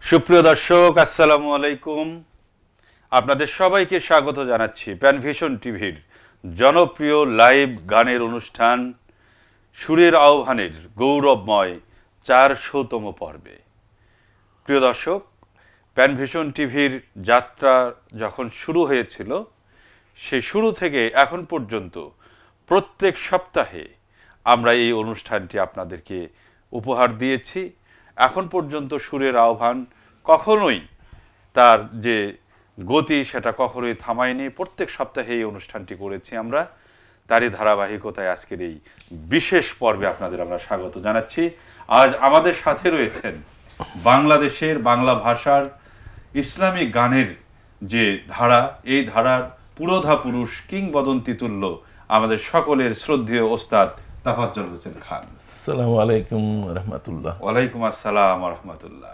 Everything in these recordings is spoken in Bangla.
সুপ্রিয় দর্শক, আসসালামু আলাইকুম। আপনাদের সবাইকে স্বাগত জানাচ্ছি প্যানভিশন টিভির জনপ্রিয় লাইভ গানের অনুষ্ঠান সুরের আহ্বানের গৌরবময় ৪০০তম পর্বে। প্রিয় দর্শক, প্যানভিশন টিভির যাত্রা যখন শুরু হয়েছিল, সেই শুরু থেকে এখন পর্যন্ত প্রত্যেক সপ্তাহে আমরা এই অনুষ্ঠানটি আপনাদেরকে উপহার দিয়েছি। এখন পর্যন্ত সুরের আহ্বান কখনোই তার যে গতি সেটা কখনোই থামায়নি। প্রত্যেক সপ্তাহে এই অনুষ্ঠানটি করেছি আমরা। তারই ধারাবাহিকতায় আজকের এই বিশেষ পর্বে আপনাদের আমরা স্বাগত জানাচ্ছি। আজ আমাদের সাথে রয়েছেন বাংলাদেশের বাংলা ভাষার ইসলামী গানের যে ধারা, এই ধারার পুরোধা পুরুষ কিংবদন্তি তুল্য আমাদের সকলের শ্রদ্ধেয় ওস্তাদ তাফাজ্জল হোসেন খান। আসসালামু আলাইকুম রহমতুল্লাহ। ওয়ালাইকুম আসসালাম রহমতুল্লাহ।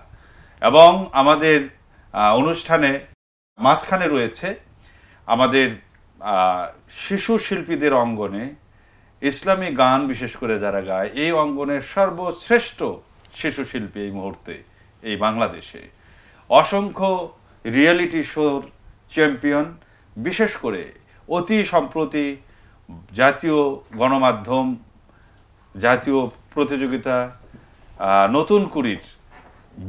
এবং আমাদের অনুষ্ঠানে মাঝখানে রয়েছে আমাদের শিশু শিল্পীদের অঙ্গনে ইসলামী গান বিশেষ করে যারা গায়, এই অঙ্গনের সর্বশ্রেষ্ঠ শিশু শিল্পী এই মুহূর্তে এই বাংলাদেশে। অসংখ্য রিয়েলিটি শোর চ্যাম্পিয়ন, বিশেষ করে অতি সম্প্রতি জাতীয় গণমাধ্যম, জাতীয় প্রতিযোগিতা নতুন কুড়ির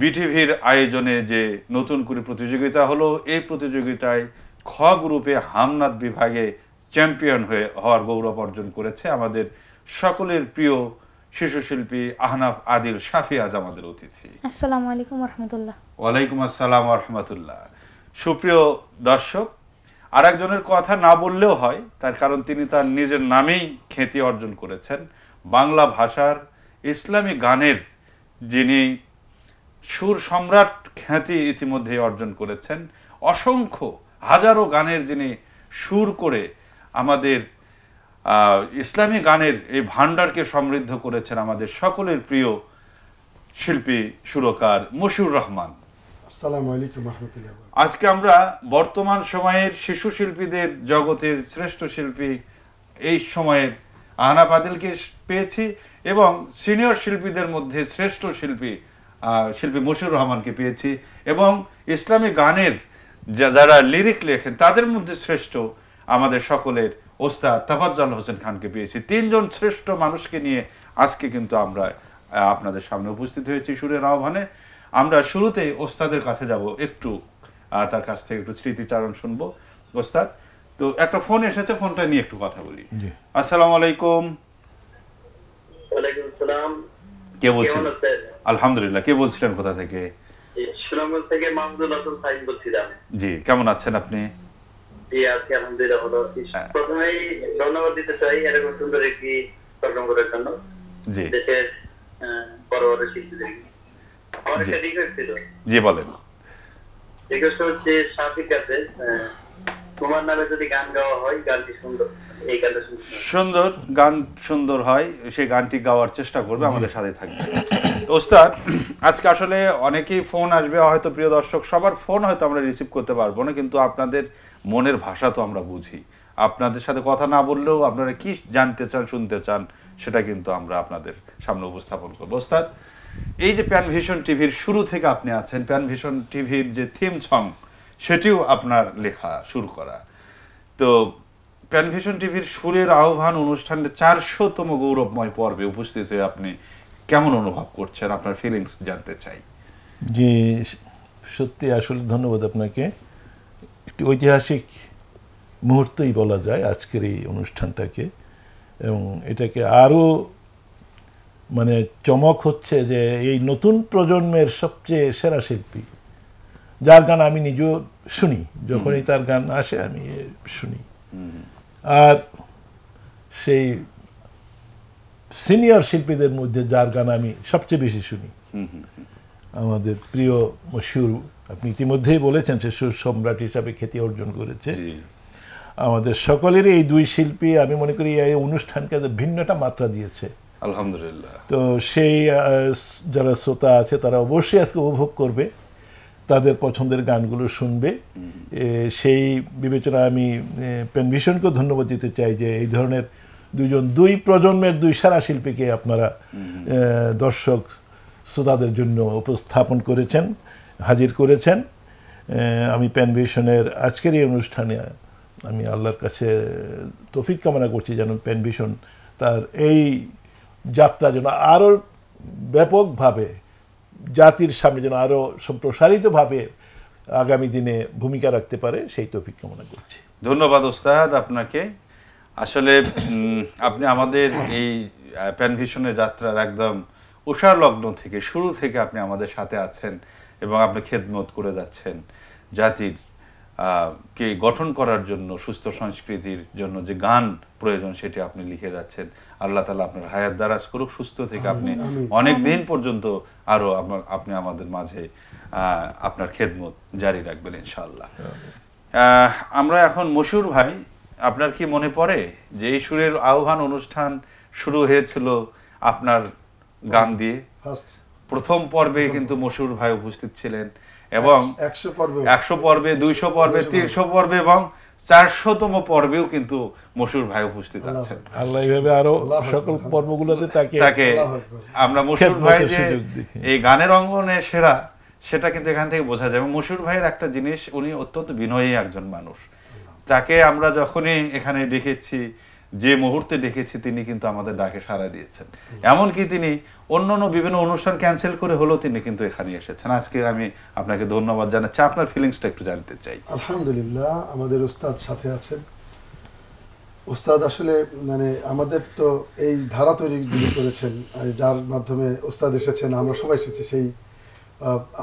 বিটিভির আয়োজনে যে নতুন কুড়ি প্রতিযোগিতা হলো, এই প্রতিযোগিতায় খ গ্রুপে হামনাত বিভাগে চ্যাম্পিয়ন হওয়ার গৌরব অর্জন করেছে আমাদের সকলের প্রিয় শিশু শিল্পী আহনাফ আদিল শাফি। আজ আমাদের অতিথি। আসসালামু আলাইকুম রহমতুল্লাহ। ওয়ালাইকুম আসসালাম রহমতুল্লাহ। সুপ্রিয় দর্শক, আরেকজনের কথা না বললেও হয়, তার কারণ তিনি তার নিজের নামেই খ্যাতি অর্জন করেছেন। বাংলা ভাষার ইসলামী গানের যিনি সুর সম্রাট খ্যাতি ইতিমধ্যে অর্জন করেছেন, অসংখ্য হাজারো গানের যিনি সুর করে আমাদের ইসলামী গানের এই ভান্ডারকে সমৃদ্ধ করেছেন, আমাদের সকলের প্রিয় শিল্পী সুরকার মশিউর রহমান। আসসালামু আলাইকুম রাহমাতুল্লাহ। আজকে আমরা বর্তমান সময়ের শিশু শিল্পীদের জগতের শ্রেষ্ঠ শিল্পী এই সময়ের আহনাফ আদিলকে পেয়েছি, এবং সিনিয়র শিল্পীদের মধ্যে শ্রেষ্ঠ শিল্পী মশিউর রহমানকে পেয়েছি, এবং ইসলামী গানের যারা লিরিক লেখেন তাদের মধ্যে শ্রেষ্ঠ আমাদের সকলের ওস্তাদ তাফাজ্জল হোসেন খানকে পেয়েছি। তিনজন শ্রেষ্ঠ মানুষকে নিয়ে আজকে কিন্তু আমরা আপনাদের সামনে উপস্থিত হয়েছি সুরের আহ্বানে। আমরা শুরুতেই ওস্তাদের কাছে যাব, একটু তার কাছ থেকে একটু স্মৃতিচারণ শুনবো। ওস্তাদ, তো একটা ফোন এসেছে, ফোনটা নিয়ে একটু কথা বলি। আসসালামু আলাইকুম। ওয়ালাইকুম আসসালাম। কে বলছেন? আলহামদুলিল্লাহ। কে বলছিলেন, কোথা থেকে? সুনামগঞ্জ থেকে মাহমুদুল হাসান সাইন বলছিলাম। জি, কেমন আছেন আপনি? জি, আছি আলহামদুলিল্লাহ ভালো আছি। প্রথমেই ধন্যবাদ দিতে চাই এরকম সুন্দর একটি প্রোগ্রাম করার জন্য। জি, দেশের বড় বড় শিল্পীদেরকে। আমার একটা রিকোয়েস্ট ছিল। জি বলেন। রিকোয়েস্ট হচ্ছে শাফির কাছে, তোমার নামে যদি গান গাওয়া হয়, গানটি সুন্দর, এই গানটা সুন্দর গান সুন্দর হয়, সেই গানটি গাওয়ার চেষ্টা করবে, আমাদের সাথে থাকবে। ওস্তাদ, আজকে আসলে অনেকেই ফোন আসবে, হয়তো প্রিয় দর্শক সবার ফোন হয়তো আমরা রিসিভ করতে পারবো না, কিন্তু আপনাদের মনের ভাষা তো আমরা বুঝি। আপনাদের সাথে কথা না বললেও আপনারা কি জানতে চান, শুনতে চান, সেটা কিন্তু আমরা আপনাদের সামনে উপস্থাপন করবো। ওস্তাদ, এই যে প্যানভিশন টিভির শুরু থেকে আপনি আছেন, প্যানভিশন টিভির যে থিম সং সেটিও আপনার লেখা, সুর করা। তো প্যানভিশন টিভির সুরের আহ্বান অনুষ্ঠানের ৪০০তম গৌরবময় পর্বে উপস্থিত হয়ে আপনি কেমন অনুভব করছেন, আপনার ফিলিংস জানতে চাই। জি, সত্যি আসলে ধন্যবাদ আপনাকে। একটি ঐতিহাসিক মুহূর্তই বলা যায় আজকের এই অনুষ্ঠানটাকে, এবং এটাকে আরও মানে চমক হচ্ছে যে এই নতুন প্রজন্মের সবচেয়ে সেরা শিল্পী, যার গান আমি নিজেও শুনি, যখনই তার গান আসে আমি শুনি, আর সেই সিনিয়র শিল্পীদের মধ্যে যার গান আমি সবচেয়ে বেশি শুনি আমাদের প্রিয় মশিউর। আপনি ইতিমধ্যেই বলেছেন সে সুর সম্রাট হিসাবে খ্যাতি অর্জন করেছে। আমাদের সকলেরই এই দুই শিল্পী আমি মনে করি এই অনুষ্ঠানকে ভিন্ন একটা মাত্রা দিয়েছে, আলহামদুলিল্লাহ। তো সেই যারা শ্রোতা আছে তারা অবশ্যই আজকে উপভোগ করবে, তাদের পছন্দের গানগুলো শুনবে। সেই বিবেচনা আমি প্যানভিশনকেও ধন্যবাদ দিতে চাই যে এই ধরনের দুই প্রজন্মের দুই সেরা শিল্পীকে আপনারা দর্শক শ্রোতাদের জন্য উপস্থাপন করেছেন, হাজির করেছেন। আমি প্যানভিশনের আজকের এই অনুষ্ঠানে আমি আল্লাহর কাছে তৌফিক কামনা করছি যেন প্যানভিশন তার এই যাত্রা যেন আরও ব্যাপকভাবে জাতির সামনে যেন আরও সম্প্রসারিতভাবে আগামী দিনে ভূমিকা রাখতে পারে, সেই তৌফিক কামনা করছি। ধন্যবাদ ওস্তাদ আপনাকে। আসলে আপনি আমাদের এই প্যানভিশনের যাত্রার একদম উষার লগ্ন থেকে শুরু থেকে আপনি আমাদের সাথে আছেন এবং আপনি খেদমত করে যাচ্ছেন জাতির কে গঠন করার জন্য, সুস্থ সংস্কৃতির জন্য যে গান প্রয়োজন সেটি আপনি লিখে যাচ্ছেন। আল্লাহ তাআলা আপনার হায়াত দারাজ করুক, সুস্থ থেকে আপনি অনেক দিন পর্যন্ত আরো আপনি আমাদের মাঝে আপনার খেদমত জারি রাখবেন ইনশাআল্লাহ। আমরা এখন মশিউর ভাই, আপনার কি মনে পড়ে যে এই সুরের আহ্বান অনুষ্ঠান শুরু হয়েছিল আপনার গান দিয়ে? প্রথম পর্বে কিন্তু মশিউর ভাই উপস্থিত ছিলেন এবং 100 পর্বে, 200 পর্বে, 300 পর্বে এবং 400তম পর্বেও কিন্তু মশিউর ভাই উপস্থিত আছেন। আল্লাহ এইভাবে আরো সকল পর্বগুলোতে তাকে আমরা মশিউর ভাই যে এই গানের অঙ্গনে সেরা, সেটা কিন্তু এখান থেকে বোঝা যায়। মশিউর ভাইয়ের একটা জিনিস, উনি অত্যন্ত বিনয়ী একজন মানুষ। তাকে আমরা যখনই এখানে দেখেছি, যে মুহূর্তে দেখেছি, তিনি কিন্তু আমাদের ডাকে সাড়া দিয়েছেন। এমনকি তিনি অন্যান্য বিভিন্ন অনুষ্ঠান ক্যান্সেল করে হলেও তিনি কিন্তু এখানে এসেছেন। আজকে আমি আপনাকে ধন্যবাদ জানাচ্ছি। আপনার ফিলিংসটা একটু জানতে চাই। আলহামদুলিল্লাহ, আমাদের উস্তাদ সাথে আছেন। উস্তাদ আসলে মানে আমাদের তো এই ধারা তৈরি করেছেন, যার মাধ্যমে উস্তাদ এসেছেন, আমরা সবাই এসেছি। সেই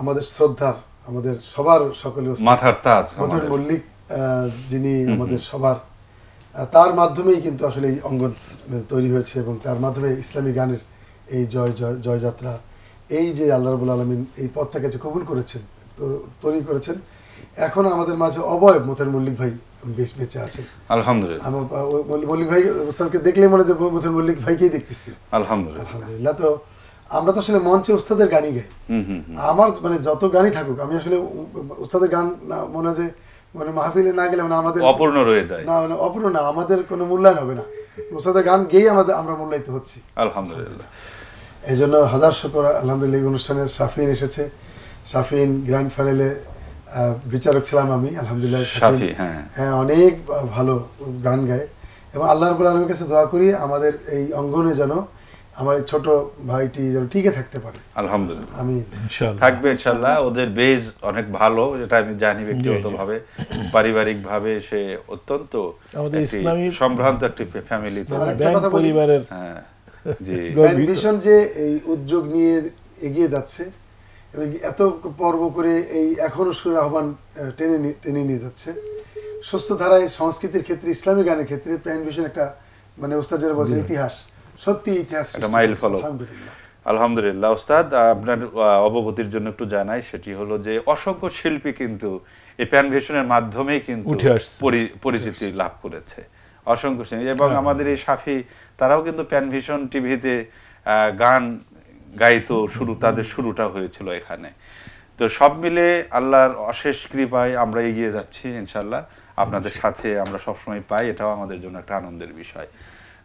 আমাদের শ্রদ্ধার, আমাদের সবার সকলে মাথার তাজ মথুর মল্লিক, যিনি আমাদের সবার, তার মাধ্যমেই কিন্তু আসলে এই অঙ্গন তৈরি হয়েছে এবং তার মাধ্যমে ইসলামী গানের এই জয়যাত্রা, এই যে আল্লাহ রাব্বুল আলামিন এই পথটাকে যে কবুল করেছেন, তৈরি করেছেন। এখন আমাদের মাঝে অবয়ব মথুর মল্লিক ভাই বেঁচে আছেন আলহামদুলিল্লাহ। মল্লিক ভাই উস্তাদকে দেখলেই মনে হয় মথুর মল্লিক ভাইকেই দেখতেছি। আলহামদুলিল্লাহ। তো আমরা তো আসলে মঞ্চে উস্তাদের গানই গাই। আমার মানে যত গানই থাকুক, আমি আসলে উস্তাদের গান মনে হয় যে মানে মাহফিলে না গেলে মানে আমাদের অপূর্ণ রয়ে যায়। না, মানে অপূর্ণ না, আমাদের কোনো মূল্যায়ন হবে না। উস্তাদের গান গেয়ে আমরা মূল্যায়িত হচ্ছি আলহামদুলিল্লাহ। এই জন্য হাজার শুকর আলহামদুলিল্লাহ। এই অনুষ্ঠানে শাফিন এসেছে। শাফিন গ্র্যান্ড ফাইনালে বিচারক ছিলাম আমি, আলহামদুলিল্লাহ। হ্যাঁ, অনেক ভালো গান গায় এবং আল্লাহ রাব্বুল আলামিনের কাছে দোয়া করি আমাদের এই অঙ্গনে যেন আমার এই ছোট ভাইটি যেন টিকে থাকতে পারে। আলহামদুলিল্লাহ, আমি থাকবে ইনশাআল্লাহ। ওদের বেজ অনেক ভালো, যেটা আমি জানি ব্যক্তিগতভাবে, পারিবারিকভাবে সে অত্যন্ত আমাদের ইসলামী সম্ভ্রান্ত একটি ফ্যামিলি পরিবারের। হ্যাঁ জি, প্যানভিশন যে এই উদ্যোগ নিয়ে এগিয়ে যাচ্ছে এবং এত পর্ব করে এই এখনো সুরের আহ্বান টেনে নিয়ে যাচ্ছে সুস্থ ধারায় সংস্কৃতির ক্ষেত্রে, ইসলামী গানের ক্ষেত্রে প্যানভিশন একটা মানে ওস্তাদ যেটা বলছেন ইতিহাস, সত্যি ইতিহাস, একটা মাইল ফলক। আলহামদুলিল্লাহ। ওস্তাদ, আপনার অবগতির জন্য একটু জানাই, সেটি হলো যে অসংখ্য শিল্পী কিন্তু এই প্যানভিশনের মাধ্যমেই কিন্তু পরিচিতি লাভ করেছে, অসংখ্য শিল্পী। এবং আমাদের এই সাফি, তারাও কিন্তু প্যানভিশন টিভিতে গান গাইতো, তাদের শুরুটা হয়েছিল এখানে। তো সব মিলে আল্লাহর অশেষ কৃপায় আমরা এগিয়ে যাচ্ছি ইনশাআল্লাহ। আপনাদের সাথে আমরা সবসময় পাই, এটাও আমাদের জন্য একটা আনন্দের বিষয়।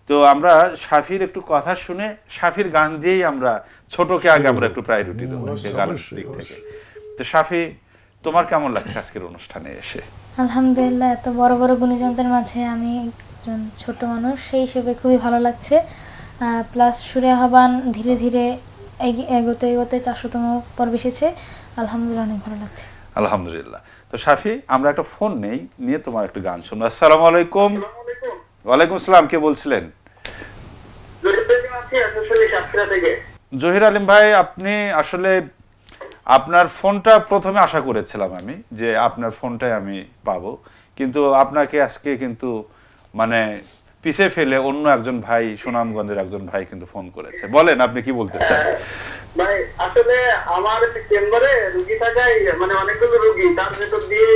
তো আমরা শাফির একটু কথা শুনে, শাফির গান দিয়েই আমরা ছোটকে আগে আমরা একটু প্রায়োরিটি দেবো গানের দিক থেকে। তো শাফি, তোমার কেমন লাগছে আজকের অনুষ্ঠানে এসে? আলহামদুলিল্লাহ, এত বড় বড় গুণীজনদের মাঝে আমি একজন ছোট মানুষ, সেই হিসেবে খুবই ভালো লাগছে। প্লাস সুরে আহ্বান ধীরে ধীরে এগোতে এগোতে 400তম পর্ব এসেছে। আলহামদুলিল্লাহ, অনেক ভালো লাগছে। আলহামদুলিল্লাহ। তো শাফি, আমরা একটা ফোন নিয়ে তোমার একটা গান শুনবো। আসসালামু আলাইকুম। ওয়ালাইকুম আসসালাম, কে বলছিলেন? জহির আলিম ভাই, আপনি আসলে আপনার ফোনটা প্রথমে আশা করেছিলাম আমি যে আপনার ফোনটাই আমি পাবো, কিন্তু আপনাকে আজকে কিন্তু মানে পিছে ফেলে অন্য একজন ভাই, সুনামগঞ্জের একজন ভাই কিন্তু ফোন করেছে। বলেন, আপনি কি বলতে চান? ভাই, আসলে আমার চেম্বারে রোগী থাকায় মানে অনেকগুলো রোগী, তার ভেতর দিয়ে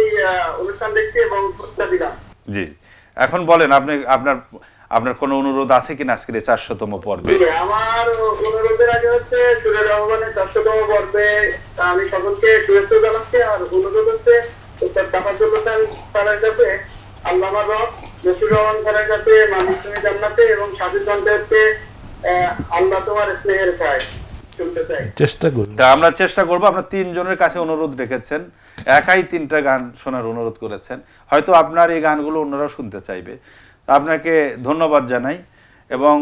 অনুষ্ঠান দেখছি এবং প্রস্তাব দিলাম। জি, এখন বলেন, আপনার কোনো অনুরোধ আছে কিনা আজকের 400তম পর্বে? আমার অনুরোধের আগে হচ্ছে সুরের আহ্বানে 400তম পর্বে আমি সকলকে শুভেচ্ছা জানাচ্ছি। আর অনুরোধ হচ্ছে তাফাজ্জুল হোসেন স্যারের কাছে, আল্লামা রব নসির রহমান স্যারের কাছে মানিক তুমি জান্নাতে, এবং সাথী কণ্ঠে হচ্ছে আল্লাহ তোমার স্নেহের ছায়। শুনতে চাই। চেষ্টা করি। তা আমরা চেষ্টা করব। আপনার 3 জনের কাছে অনুরোধ রেখেছেন, একাই 3টা গান শোনার অনুরোধ করেছেন, হয়তো আপনার এই গানগুলো অন্যরাও শুনতে চাইবে। আপনাকে ধন্যবাদ জানাই এবং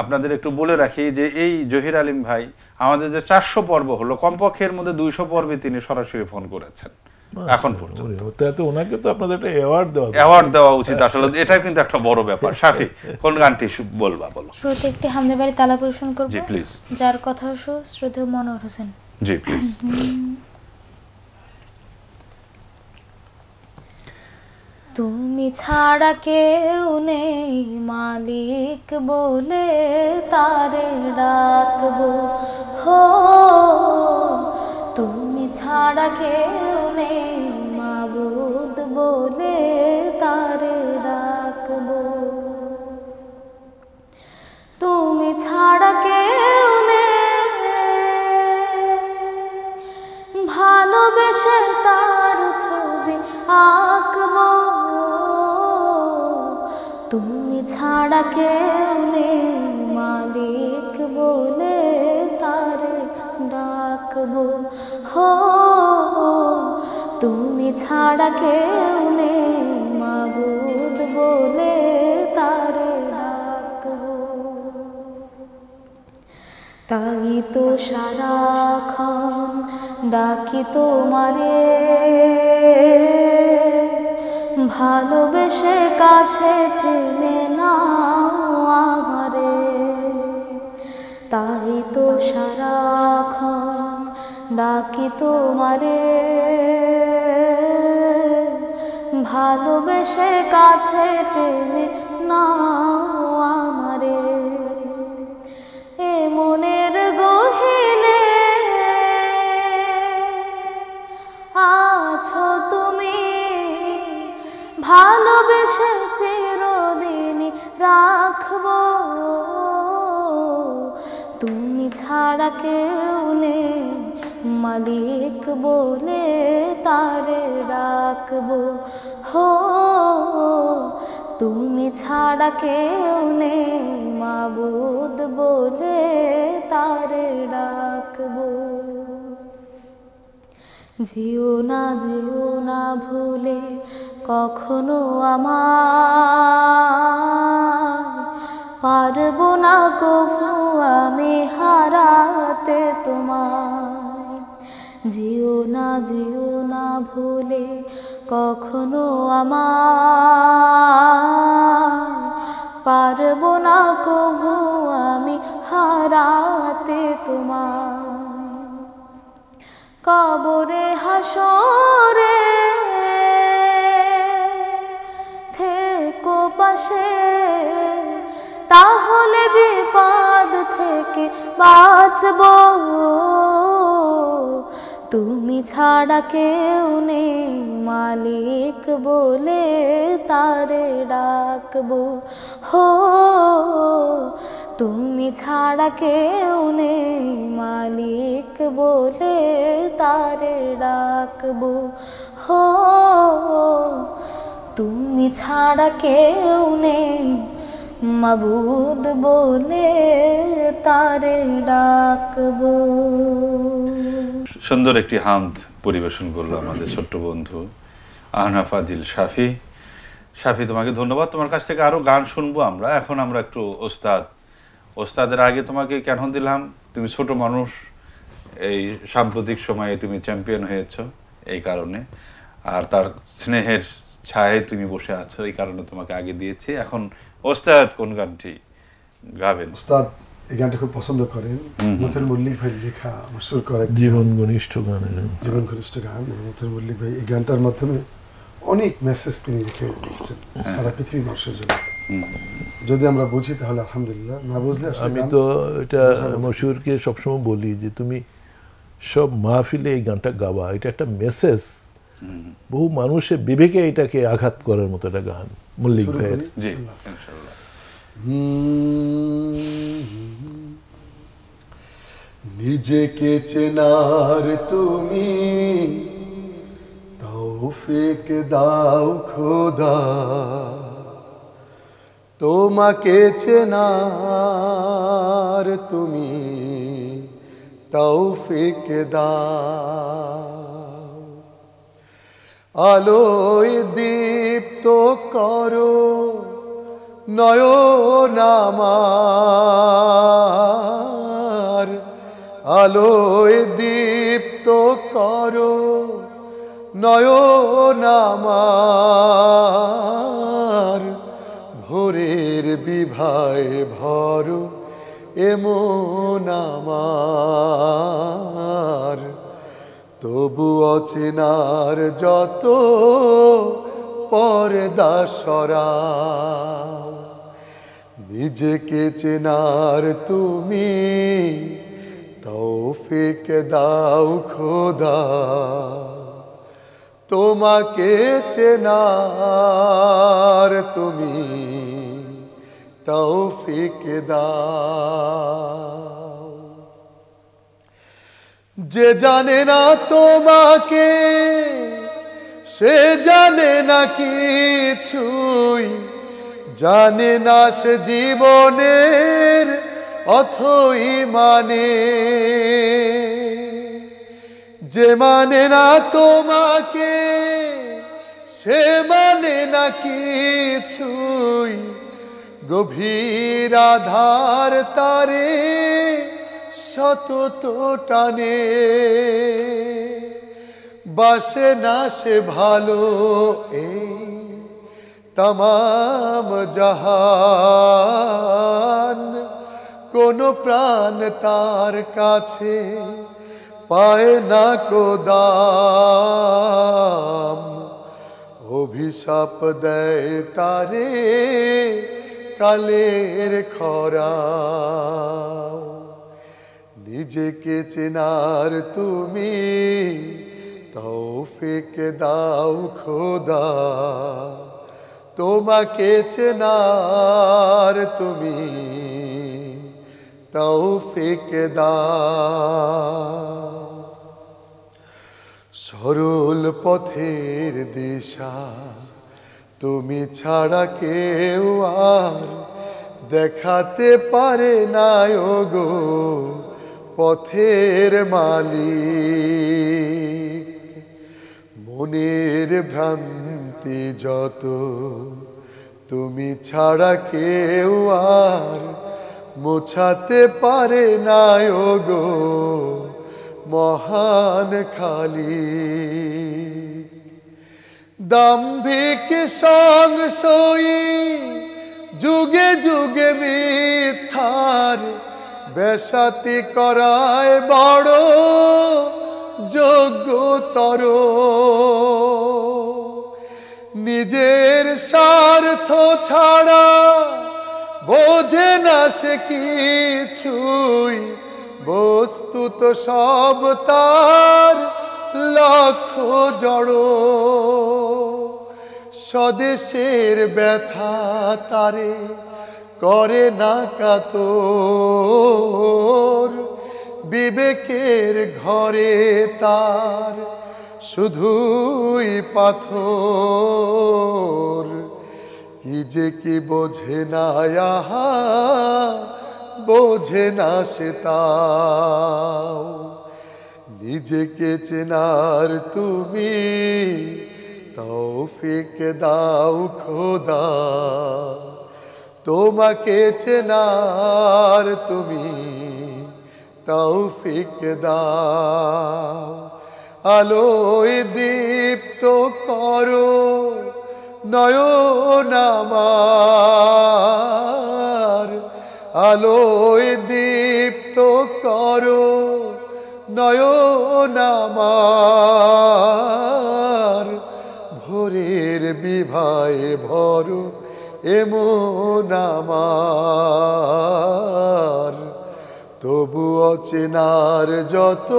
আপনাদের একটু বলে রাখি যে এই জহির আলিম ভাই আমাদের যে 400 পর্ব হলো, কমপক্ষে এর মধ্যে 200 পর্বে তিনি সরাসরি ফোন করেছেন এখন পর্যন্ত। তাতে ওনাকে তো আপনাদের একটা অ্যাওয়ার্ড দেওয়া উচিত আসলে, এটা কিন্তু একটা বড় ব্যাপার। শাফি, কোন গানটি বলবা বলো? শুরুতে একটি হামদে বাড়ি তালা পরিবেশন করব, জি প্লিজ। যার কথা শ্রদ্ধেয় মনোহর হোসেন। জি প্লিজ। তুমি ছাড়া কেউ নেই মালিক বলে তারে ডাকবো, হো তুমি ছাড়া কেউ নেই মাবুদ বলে তারে ডাকবো, তুমি ছাড়া কেউ নেই ভালোবেসে তার ছবি আঁকবো, তুমি ছাড়া কেউ নেই মালিক বলে তারে ডাকবো, হো তুমি ছাড়া কেউ নেই মাবুদ বলে তারে ডাকবো। তাই তো সারাক্ষণ ডাকি তোমারে, ভালোবেসে কাছে টেনে নাও আমারে, তাই তো সারাক্ষণ ডাকি তোমারে, ভালোবেসে কাছে টেনে নাও আমারে, এ মনের গহিনে আছো তুমি, ভালোবেসে চিরদিনই রাখবো, তুমি ছাড়া কেউ নেই মালিক বলে তারে ডাকবো, হো তুমি ছাড়া কেউ নেই মাবুদ বলে তারে ডাকবো। যেও না ভুলে কখনো আমার, পারবো না কভু আমি হারাতে তোমায়, যেও না ভুলে কখনো আমার, পারবো না কভু আমি হারাতে তোমায়, কবরে হাসরে থেকো পাশে, তাহলে বিপদ থেকে বাঁচবো, তুমি ছাড়া কেউ নেই মালিক বলে তারে ডাকবো, হো তুমি ছাড়া কেউ নেই মালিক বলে তারে ডাকবো, হো তুমি ছাড়া কেউ নেই মাবুদ বলে তারে ডাকবো। সুন্দর একটি হামদ পরিবেশন করলো আমাদের ছোট্ট বন্ধু আহনাফ আদিল শাফি। শাফি, তোমাকে ধন্যবাদ। তোমার কাছ থেকে আরো গান শুনবো আমরা। এখন আমরা একটু ওস্তাদের আগে তোমাকে কেন দিলাম, তুমি ছোট মানুষ, এই সাম্প্রতিক সময়ে তুমি চ্যাম্পিয়ন হয়েছো এই কারণে, আর তার স্নেহের ছায়ায় তুমি বসে আছো, এই কারণে তোমাকে আগে দিয়েছি। এখন ওস্তাদ কোন গানটি গাবেন? ওস্তাদ এই গানটা খুব পছন্দ করেন, মথুর মল্লিক ভাই লেখা মশুর করা জীবন ঘনিষ্ঠ গান, জীবন ঘনিষ্ঠ গান। মথুর মল্লিক ভাই এই গানটার মাধ্যমে অনেক মেসেজ তিনি রেখেছেন সারা পৃথিবীর মানুষের জন্য। যদি আমরা বুঝি তাহলে আলহামদুলিল্লাহ, না বুঝলে আমি তো এটা মশুরকে সবসময় বলি যে তুমি সব মাহফিলে এই গানটা গাবা, এটা একটা মেসেজ, বহু মানুষের বিবেকে এটাকে আঘাত করার মতো একটা গান মল্লিক ভাইয়ের। জি ইনশাআল্লাহ। নিজেকে চেনার তুমি তৌফিক দাও খোদা, তোমাকে চেনার তুমি তৌফিক দাও। আলোয় দীপ্ত করো নয়ন আমার, আলোয় দীপ্ত করো নয়ন আমার, ভোরের বিভায় ভরো এমন আমার। তবু অচেনার যত পর্দা সরাও, নিজেকে চেনার তুমি তৌফিক দাও খোদা। তোমাকে চেনার তুমি তৌফিক দাও। যে জানে না তোমাকে সে জানে না কিছুই, জানে না সে জীবনের অথই মানে। যে মানে না তোমাকে সে মানে না কিছুই, গভীর আধার তারে সতত টানে। বাসে না সে ভালো এই তমাম জাহান, কোন প্রাণ তার কাছে পায় না কো দাম। অভিশাপ দেয় তারে কালের খরা। নিজেকে চেনার তুমি তৌফিক দাও খোদা। তোমাকে চেনার তুমি তৌফিক দাও। সরল পথের দিশা তুমি ছাড়া কেউ আর দেখাতে পারে না গো পথের মালিক। মনের ভ্রান্তি যত তুমি ছাড়া কেউ আর মোছাতে পারে না গো মহান খালিক। দাম্ভিক সংশয়ী যুগে যুগে মিথ্যার বেশাতি করায় বড় যোগ্যতর। নিজের স্বার্থ ছাড়া বোঝে না সে কিছুই, বস্তুত সব তার লক্ষ্য জড়। স্বদেশের ব্যথা তারে করে না কাতর, বিবেকের ঘরে তার শুধুই পাথর। কি যে কি বোঝে না আহা বোঝে না সে তাও। নিজেকে চেনার তুমি তৌফিক দাও খোদা। তোমাকে চেনার তুমি তৌফিক দাও। আলোয় দীপ্ত করো নয়ন আমার, আলোয় দীপ্ত করো নয়ন আমার। ভোরের বিভায় ভরো এমন আমার। তবু অচেনার যত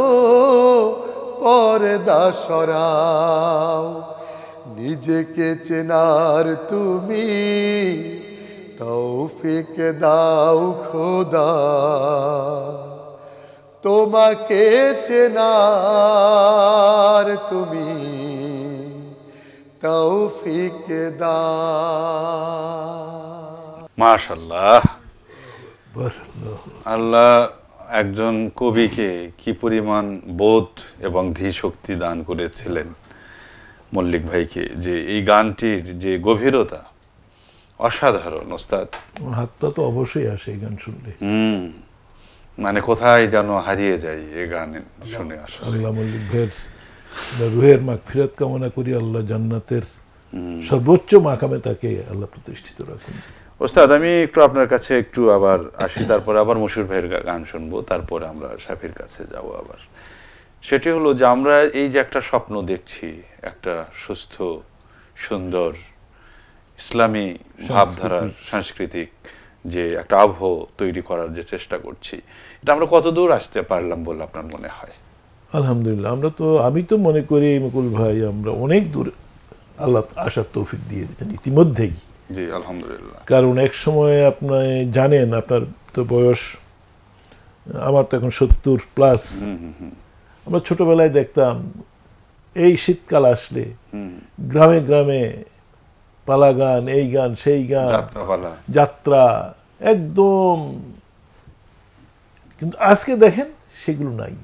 পর্দা সরাও। নিজেকে চেনার তুমি তৌফিক দাও খোদা। তোমাকে চেনার তুমি তৌফিক দাও। মাশাআল্লাহ, আল্লাহ একজন কবিকে কি পরিমাণ বোধ এবং ধীশক্তি দান করেছিলেন মল্লিক ভাইকে, যে এই গানটির যে গভীরতা অসাধারণ। ওস্তাদ হাতটা তো অবশ্যই আসে এই গান শুনলে। মানে কোথায় যেন হারিয়ে যায় এই গান শুনে। আসলে আল্লাহ মল্লিক ভাইয়ের রুহের মাগফিরাত কামনা করি, আল্লাহ জান্নাতের সর্বোচ্চ মাকামে তাকে আল্লাহ প্রতিষ্ঠিত রাখুন। ওস্তাদ আমি একটু আপনার কাছে একটু আবার আসি, তারপরে আবার মশিউর ভাইয়ের গান শুনবো, তারপরে আমরা শাফির কাছে যাব আবার। সেটি হলো যে আমরা এই যে একটা স্বপ্ন দেখছি, একটা সুস্থ সুন্দর ইসলামী ভাবধারার সাংস্কৃতিক যে একটা আবহ তৈরি করার যে চেষ্টা করছি, এটা আমরা কত দূর আসতে পারলাম বলে আপনার মনে হয়? আলহামদুলিল্লাহ, আমি তো মনে করি মুকুল ভাই আমরা অনেক দূর আল্লাহ আসার তৌফিক দিয়ে দিয়েছেন ইতিমধ্যেই। জি আলহামদুলিল্লাহ। কারণ এক সময় আপনি জানেন, আপনার তো বয়স, আমার তো এখন 70+। আমরা ছোটবেলায় দেখতাম এই শীতকাল আসলে গ্রামে গ্রামে পালা গান, এই গান সেই গান, যাত্রা একদম। কিন্তু আজকে দেখেন সেগুলো নাই,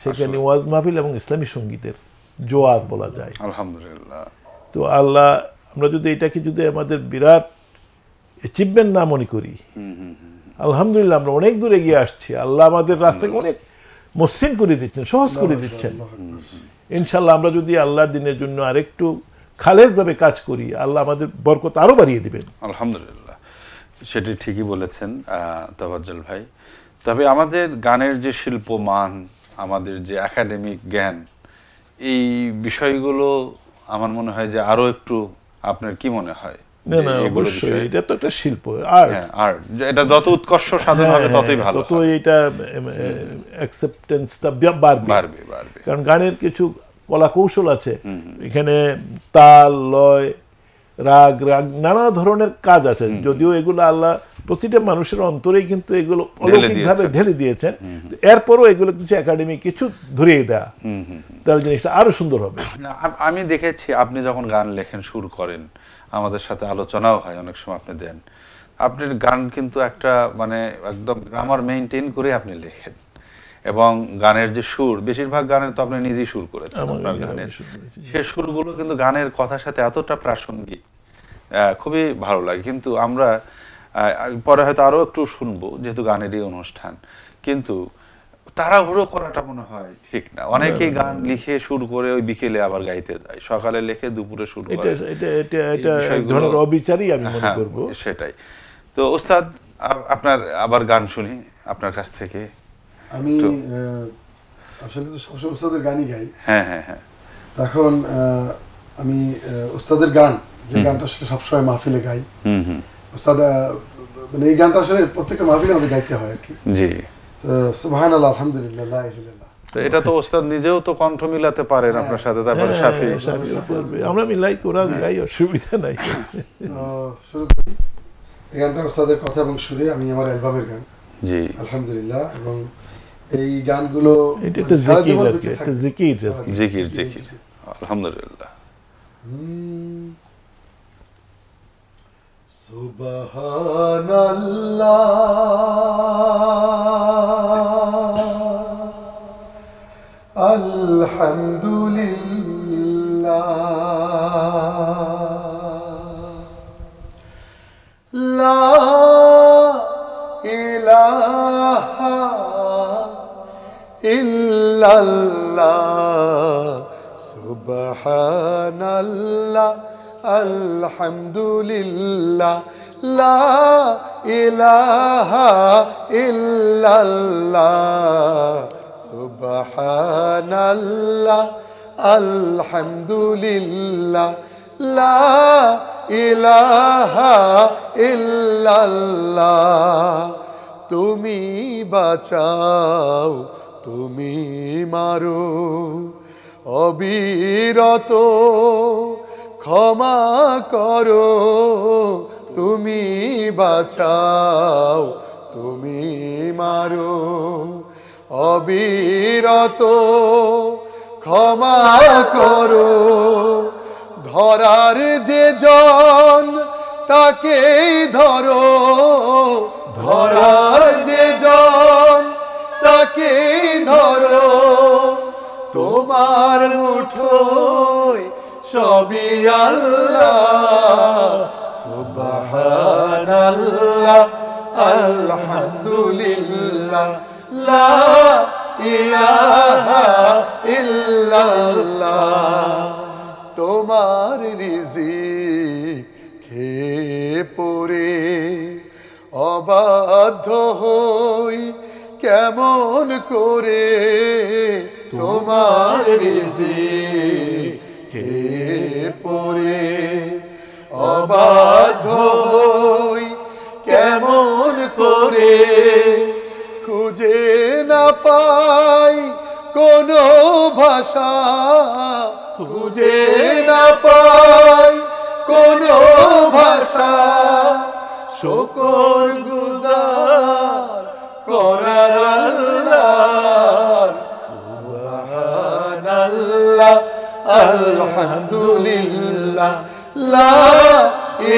সেখানে ওয়াজ মাহফিল এবং ইসলামী সঙ্গীতের জোয়ার বলা যায়। আলহামদুলিল্লাহ। তো আল্লাহ, আমরা যদি এটাকে যদি আমাদের বিরাট অ্যাচিভমেন্ট না মনে করি, আলহামদুলিল্লাহ আমরা অনেক দূর এগিয়ে আসছি। আল্লাহ আমাদের রাস্তাকে অনেক মসৃণ করে দিচ্ছেন, সহজ করে দিচ্ছেন। ইনশাল্লাহ আমরা যদি আল্লাহর দিনের জন্য আরেকটু খালেজভাবে কাজ করি, আল্লাহ আমাদের বরকত আরো বাড়িয়ে দিবেন। আলহামদুলিল্লাহ, সেটি ঠিকই বলেছেন তাওয়াজ্জুল ভাই। তবে আমাদের গানের যে শিল্পমান, আমাদের যে একাডেমিক জ্ঞান, এই বিষয়গুলো আমার মনে হয় যে আরো একটু, আপনার কি মনে হয়? না না, অবশ্যই এটা তো একটা শিল্প, আর্ট, এটা যত উৎকর্ষ সাধন হবে ততই ভালো, তত এটা অ্যাকসেপ্টেন্সটা বাড়বে। কারণ গানের কিছু কলা কৌশল আছে, এখানে তাল, লয়, রাগ নানা ধরনের কাজ আছে। যদিও এগুলো আল্লাহ প্রতিটা মানুষের অন্তরেই কিন্তু এগুলো অলৌকিকভাবে ঢেলে দিয়েছেন, এরপরও এগুলো কিছু একাডেমি কিছু ধরিয়ে দেয়া, তাহলে জিনিসটা আরো সুন্দর হবে। আমি দেখেছি আপনি যখন গান লেখেন, সুর করেন, আমাদের সাথে আলোচনাও হয় অনেক সময়, আপনি দেন, আপনার গান কিন্তু একটা মানে একদম গ্রামার মেইনটেইন করে আপনি লেখেন, এবং গানের যে সুর, বেশিরভাগ গানের তো আপনি নিজেই সুর করেছেন আপনার গানের, সে সুরগুলো কিন্তু গানের কথার সাথে এতটা প্রাসঙ্গিক, খুবই ভালো লাগে। কিন্তু আমরা পরে হয়তো আরো একটু শুনবো, যেহেতু গানেরই অনুষ্ঠান, কিন্তু তাড়াহুড়ো করাটা মনে হয় ঠিক না। অনেকেই গান লিখে সুর করে ওই বিকেলে আবার গাইতে যায়, সকালে লেখে দুপুরে শুরু করে, এটা এক ধরনের অবিচারই আমি মনে করব। সেটাই তো। ওস্তাদ আপনার আবার গান শুনি আপনার কাছ থেকে। আমি আসলে তো সবসময় ওস্তাদের গানই গাই। হ্যাঁ হ্যাঁ হ্যাঁ। তখন আমি ওস্তাদের গান, যে গানটা আসলে সবসময় মাহফিলে গাই, ওস্তাদ মানে এই গানটা আসলে প্রত্যেকটা মাহফিলে আমাদের গাইতে হয় আর কি। জি, সুবহানাল্লাহ, আলহামদুলিল্লাহ, লা ইলাহা ইল্লাল্লাহ। তো এটা তো ওস্তাদ নিজেও তো কণ্ঠ মিলাতে পারেন আপনার সাথে, তারপরে শাফি, আমরা মিলাই করা গাই, অসুবিধা নাই। শুরু করি। এই গানটা ওস্তাদের কথা এবং সুরে, আমি আমার অ্যালবামের গান। জি আলহামদুলিল্লাহ। এবং এই গানগুলো এটা জিকির, জিকির জিকির, আলহামদুলিল্লাহ। সুবহানাল্লাহ, আলহামদুলিল্লাহ, লা ইলাহা ইল্লাল্লাহ, সুবহানাল্লাহ, আলহামদুলিল্লাহ, লা ইলাহা ইল্লাল্লাহ, সুবহানাল্লাহ, আলহামদুলিল্লাহ, লা ইলাহা ইল্লাল্লাহ। তুমি বাঁচাও, তুমি মারো, অবিরত ক্ষমা করো, তুমি বাঁচাও, তুমি মারো, অবিরত ক্ষমা করো। ধরার যে জন তাকেই ধরো, ধরার যে জন হাতে ধরো তোমার মুঠোয় সবই আল্লাহ সুবহানাল্লাহ আলহামদুলিল্লাহ লা ইলাহা ইল্লাল্লাহ তোমার রিজিক খেয়ে পড়ে অবাধ্য হই কেমন করে তোমার রিজিক খেয়ে পড়ে অবাধ্য হই কেমন করে খুঁজে না পাই কোনো ভাষা খুঁজে না পাই কোনো ভাষা শুকর গুজার করার আল্লাহ সুবহানাল্লাহ আলহামদুলিল্লাহ লা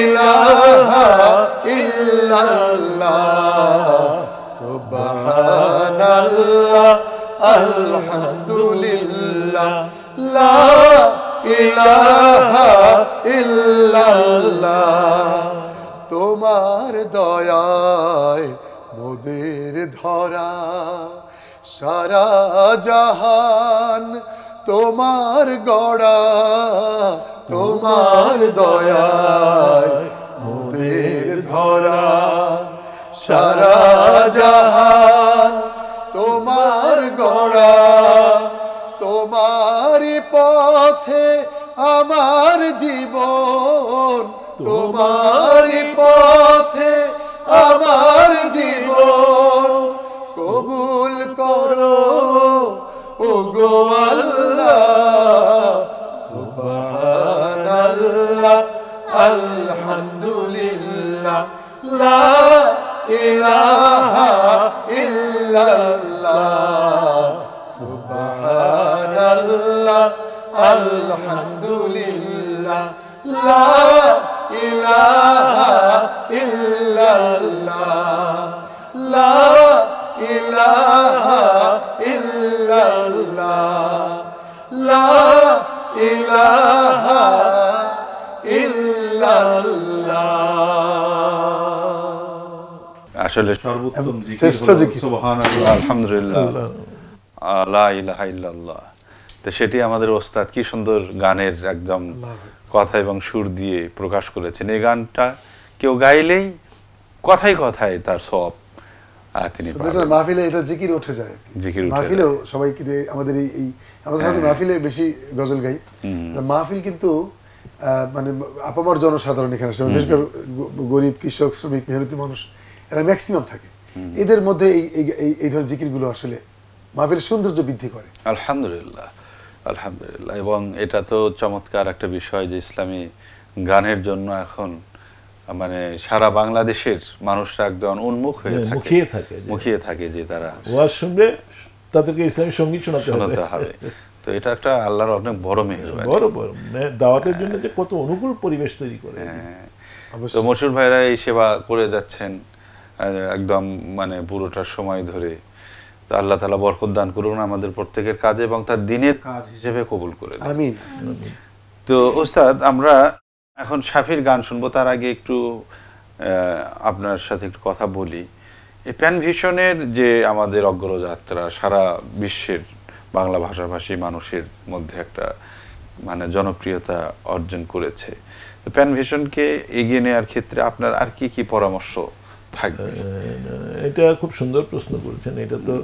ইলাহা ইল্লাল্লাহ সুবহানাল্লাহ আলহামদুলিল্লাহ লা ইলাহা ইল্লাল্লাহ তোমার দয়ায় মোদের ধরা সারা জাহান তোমার গড়া তোমার দয়ায় মোদের ধরা সারা জাহান তোমার গড়া তোমারই পথে আমার জীবন তোমারই পথে আমার জীবন কবুল করো ওগো আল্লাহ সুবহানাল্লাহ আলহামদুলিল্লাহ লা ইলাহা ইল্লাল্লাহ সুবহানাল্লাহ আলহামদুলিল্লাহ লা ইলাহা ইল্লাল্লাহ লা ইলাহা ইল্লাল্লাহ লা ইলাহা ইল্লাল্লাহ আসলে সর্বোত্তম শ্রেষ্ঠ জিকির সুবহানাল্লাহ আলহামদুলিল্লাহ লা ইলাহা ইল্লাল্লাহ। তো সেটি আমাদের ওস্তাদ কি সুন্দর গানের একদম কথা এবং সুর দিয়ে প্রকাশ করেছেন। এই গানটা কেউ গাইলেই কথায় কথায় তার সব তিনি মাহফিলে এটা জিকির উঠে যায়, জিকির মাহফিলেও সবাই আমাদের এই আমাদের সাথে মাহফিলে বেশি গজল গাই। মাহফিল কিন্তু মানে আপামর জনসাধারণ এখানে বিশেষ করে গরিব কৃষক শ্রমিক মেহনতি মানুষ এরা ম্যাক্সিমাম থাকে, এদের মধ্যে এই ধরনের জিকিরগুলো আসলে মাহফিলের সৌন্দর্য বৃদ্ধি করে। আলহামদুলিল্লাহ আলহামদুলিল্লাহ। এবং এটা তো চমৎকার একটা বিষয় যে ইসলামী গানের জন্য এখন মানে সারা বাংলাদেশের মানুষরা একদম উন্মুখ হয়ে মুখিয়ে থাকে যে তারা ওয়াজ শুনবে, তাদেরকে ইসলামী সঙ্গীত শোনাতে হবে। তো এটা একটা আল্লাহর অনেক বড় মেহেরবানি, বড় দাওয়াতের জন্য যে কত অনুকূল পরিবেশ তৈরি করে। তো মশহুর ভাইরা এই সেবা করে যাচ্ছেন একদম মানে পুরোটা সময় ধরে। তো আল্লাহ তাআলা বরকত দান করুন আমাদের প্রত্যেকের কাজে এবং তার দিনের কাজ হিসেবে কবুল করে দেন। আমিন। তো ওস্তাদ আমরা এখন শাফির গান শুনবো, তার আগে একটু আপনার সাথে একটু কথা বলি। এই প্যান ভিশনের যে আমাদের অগ্রযাত্রা সারা বিশ্বের বাংলা ভাষাভাষী মানুষের মধ্যে একটা মানে জনপ্রিয়তা অর্জন করেছে, তো প্যান ভিশনকে এগিয়ে নেওয়ার ক্ষেত্রে আপনার আর কি কি পরামর্শ থাকবে? এটা খুব সুন্দর প্রশ্ন করেছেন। এটা তো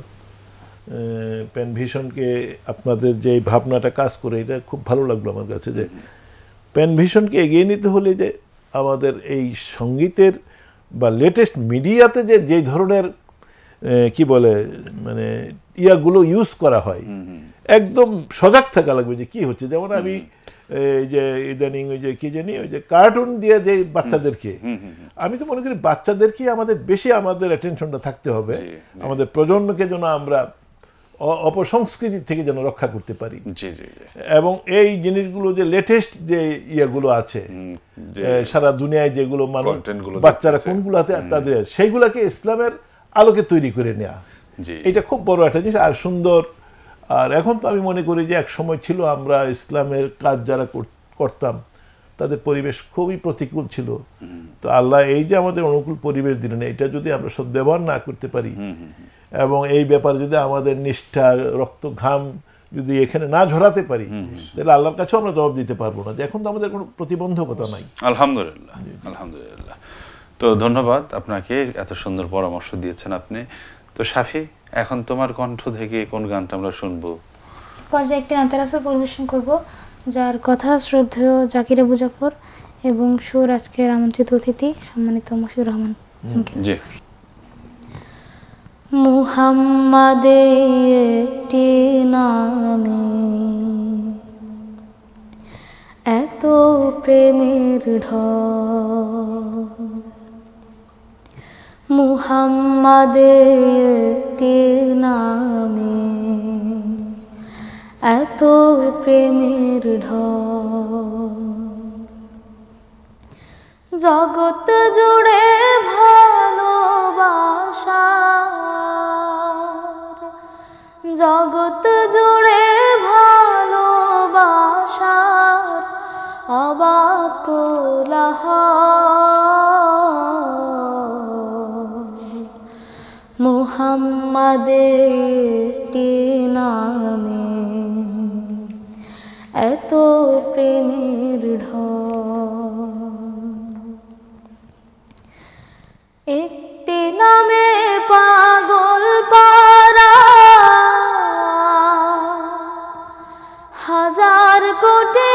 প্যান ভিশনকে আপনাদের যে ভাবনাটা কাজ করে এটা খুব ভালো লাগলো আমার কাছে, যে প্যান ভিশনকে এগিয়ে নিতে হলে যে আমাদের এই সঙ্গীতের বা লেটেস্ট মিডিয়াতে যে ধরনের কি বলে মানে ইয়াগুলো ইউজ করা হয় একদম সজাগ থাকা লাগবে যে কি হচ্ছে। যেমন আমি এই যে ইদানিং ওই যে কি জানি ওই যে কার্টুন দিয়ে যে বাচ্চাদেরকে, আমি তো মনে করি বাচ্চাদেরকে আমাদের বেশি আমাদের অ্যাটেনশনটা থাকতে হবে, আমাদের প্রজন্মকে যেন আমরা অপসংস্কৃতি থেকে যেন রক্ষা করতে পারি। এবং এই জিনিসগুলো যে লেটেস্ট যে ইয়েগুলো আছে সারা দুনিয়ায় যেগুলো মানুষ বাচ্চারা কোনগুলো আছে তাদের সেইগুলাকে ইসলামের আলোকে তৈরি করে নেওয়া, এটা খুব বড় একটা জিনিস আর সুন্দর। আর এখন তো আমি মনে করি যে এক সময় ছিল আমরা ইসলামের কাজ যারা করতাম তাদের পরিবেশ খুবই প্রতিকূল ছিল, তো আল্লাহ এই যে আমাদের অনুকূল পরিবেশ দিলেন, এটা যদি আমরা সদ্ব্যবহার না করতে পারি এবং এই ব্যাপারে যদি আমাদের নিষ্ঠা রক্ত ঘাম যদি এখানে না ঝরাতে পারি, তাহলে আল্লাহর কাছেও আমরা জবাব দিতে পারবো না। এখন তো আমাদের কোনো প্রতিবন্ধকতা নাই। আলহামদুলিল্লাহ, আলহামদুলিল্লাহ। তো ধন্যবাদ আপনাকে, এত সুন্দর পরামর্শ দিয়েছেন আপনি। তো শাফি, এখন তোমার কণ্ঠ থেকে কোন গানটা আমরা শুনবো? পর্যায়ে একটি নাতে রাসূল পরিবেশন করব, যার কথা শ্রদ্ধেয় জাকির আবু জাফর এবং সুর আজকের আমন্ত্রিত অতিথি সম্মানিত মশিউর রহমান। জি। মুহাম্মাদের একটি নামে এত প্রেমের ঢল, মুহাম্মাদের একটি নামে এত প্রেমের ঢল, জগৎ জুড়ে ভালোবাসার, জগৎ জুড়ে ভালোবাসার অবাক কোলাহল, মুহাম্মাদের নামে এত প্রেমের ঢল, একটি নামে পাগল পারা হাজার কোটি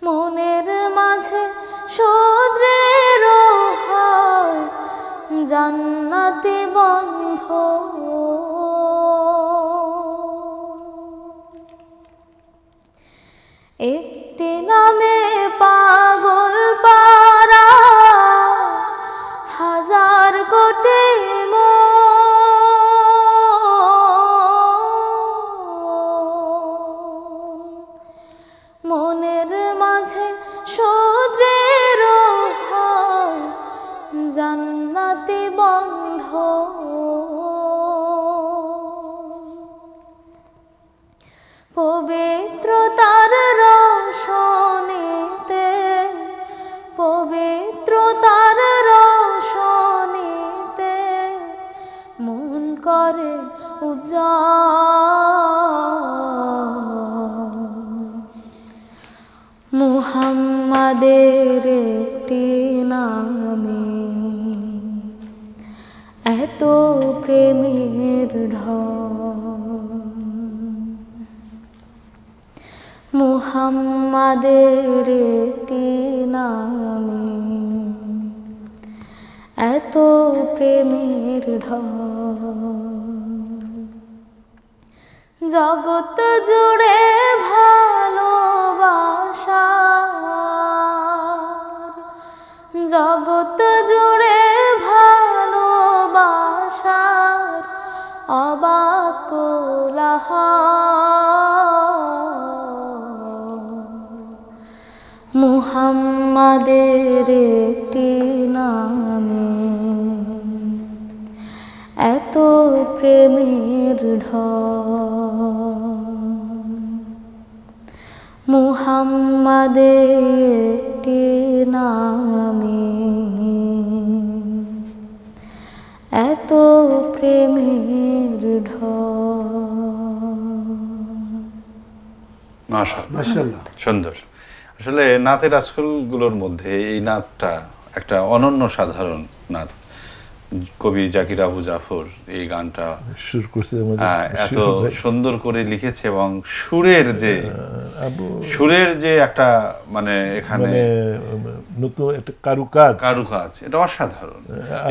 মনের মাঝে শোধরের হয় জান্নাতি বন্ধ, একটি নামে পাগল পারা হাজার কোটি মনের মাঝে শোধরের হয় জান্নাতি বন্ধ, পবিত্রতার রোশনীতে, পবিত্রতার রোশনীতে মন করে উজ্জ্বল, মুহাম্মাদের একটি নামে এত প্রেমের ঢল, মুহাম্মাদের একটি নামে এত প্রেমের ঢল, জগৎ জুড়ে ভালোবাসার, জগৎ জুড়ে ভালোবাসার অবাক কোলাহল, মুহাম্মাদের একটি নামে এত প্রেমের ঢল, মুহাম্মাদের একটি নামে এত প্রেমের ঢল। মাশাআল্লাহ, সুন্দর। আসলে নাতের রাসূলগুলোর মধ্যে এই নাতটা একটা অনন্য সাধারণ নাত। কবি জাকির আবু জাফর এই গানটা সুর করছে, এত সুন্দর করে লিখেছে এবং সুরের যে একটা মানে এখানে নতুন একটা কারুকাজ, এটা অসাধারণ।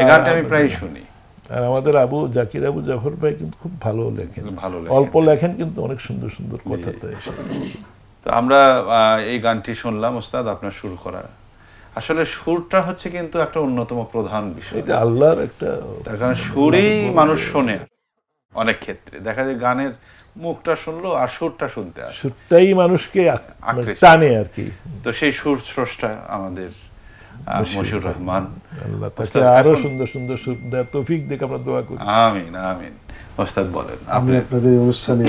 এই গানটা আমি প্রায় শুনি। আর আমাদের জাকির আবু জাফর ভাই কিন্তু খুব ভালো লেখেন, অল্প লেখেন কিন্তু অনেক সুন্দর সুন্দর কথা। তো আমরা এই গানটি শুনলাম ওস্তাদ আপনার সুর করা। আসলে সুরটা হচ্ছে কিন্তু একটা অন্যতম প্রধান বিষয়, এটা আল্লাহর একটা, তার কারণ সুরেই মানুষ শোনে। অনেক ক্ষেত্রে দেখা যায় গানের মুখটা শুনলো আর সুরটা শুনতে আসে, সুরটাই মানুষকে আকৃষ্ট টানে আর কি। তো সেই সুর স্রষ্টা আমাদের মশিউর রহমান, আল্লাহ তাকে আরো সুন্দর সুন্দর সুর দেওয়ার তৌফিক দেখে আমরা দোয়া করি। আমিন আমিন। ওস্তাদ বলেন। আমি আপনাদের অনুষ্ঠানে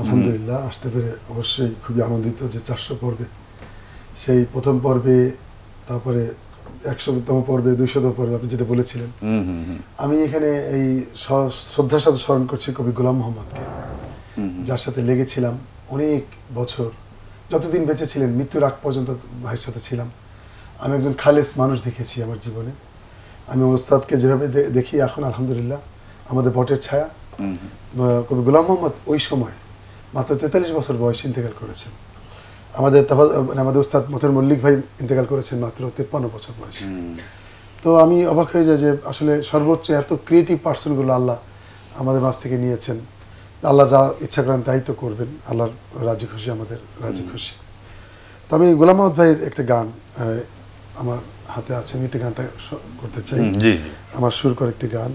আলহামদুলিল্লাহ আসতে পেরে অবশ্যই খুবই আনন্দিত যে 400 পর্বে, সেই প্রথম পর্বে, তারপরে 100তম পর্বে, 200তম পর্বে আপনি যেটা বলেছিলেন, আমি এখানে এই শ্রদ্ধার সাথে স্মরণ করছি কবি গোলাম মোহাম্মদকে, যার সাথে লেগেছিলাম অনেক বছর, যতদিন বেঁচে ছিলেন মৃত্যুর আগ পর্যন্ত ভাইয়ের সাথে ছিলাম। আমি একজন খালেস মানুষ দেখেছি আমার জীবনে। আমি ওস্তাদকে যেভাবে দেখি এখন আলহামদুলিল্লাহ আমাদের বটের ছায়া। কবি গোলাম মোহাম্মদ ওই সময় মাত্র 43 বছর বয়সে ইন্তেকাল করেছেন। আমাদের উস্তাদ মথুর মল্লিক ভাই ইন্তেকাল করেছেন মাত্র 53 বছর বয়সে। তো আমি অবাক হয়ে যাই যে আসলে সর্বোচ্চ এত ক্রিয়েটিভ পার্সনগুলো আল্লাহ আমাদের মাঝ থেকে নিয়েছেন। আল্লাহ যা ইচ্ছা করেন তাই তো করবেন, আল্লাহর রাজি খুশি, আমাদের রাজি খুশি। তো আমি গোলাম মোহাম্মদ ভাইয়ের একটা গান আমার হাতে আছে, আমি একটা গানটা করতে চাই। আমার সুর করে একটি গান।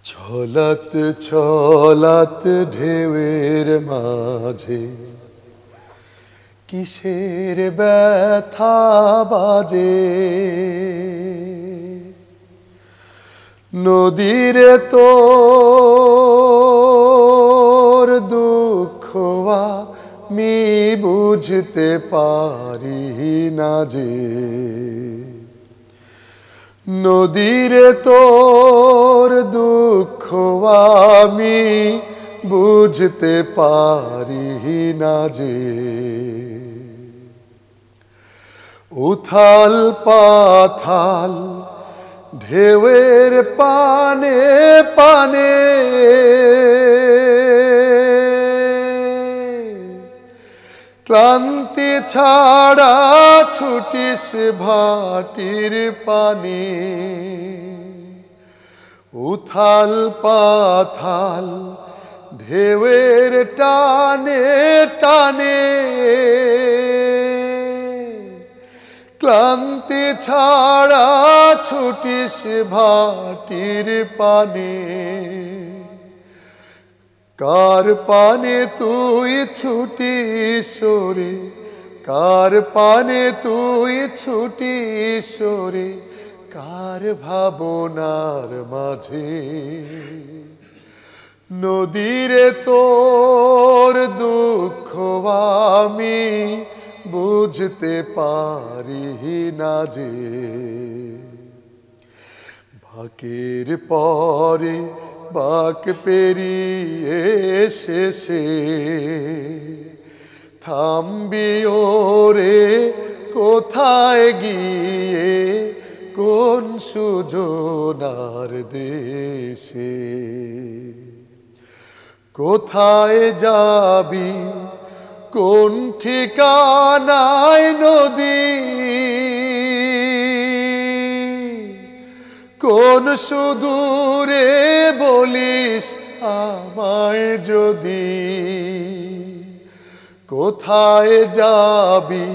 ছলাত ছলাত ঢেউয়ের মাঝে কিসের ব্যথা বাজে, নদীর তোর দুঃখ আমি বুঝতে পারি না যে, নদীর তোর দুঃখ আমি বুঝতে পারি না যে, উথাল পাথাল ঢেউয়ের পানে পানে ক্লান্তি ছাড়া ছুটিস ভাটির পানে, উথাল পাথাল ঢেউয়ের টানে টানে ক্লান্তি ছাড়া ছুটিস ভাটির পানে, কার পানে তুই ছুটিস রে, কার পানে তুই ছুটিস রে, কার ভাবনার মাঝে, নদীরে তোর দুঃখ আমি বুঝতে পারি না যে, বাঁকের পরে বাঁক পেরিয়ে শেষে থামবি ওরে কোথায় গিয়ে, কোন সুজনার দেশে, কোথায় যাবি কোন ঠিকানায় নদী, কোন সুদূরে বলিস আমায় যদি, কোথায় যাবি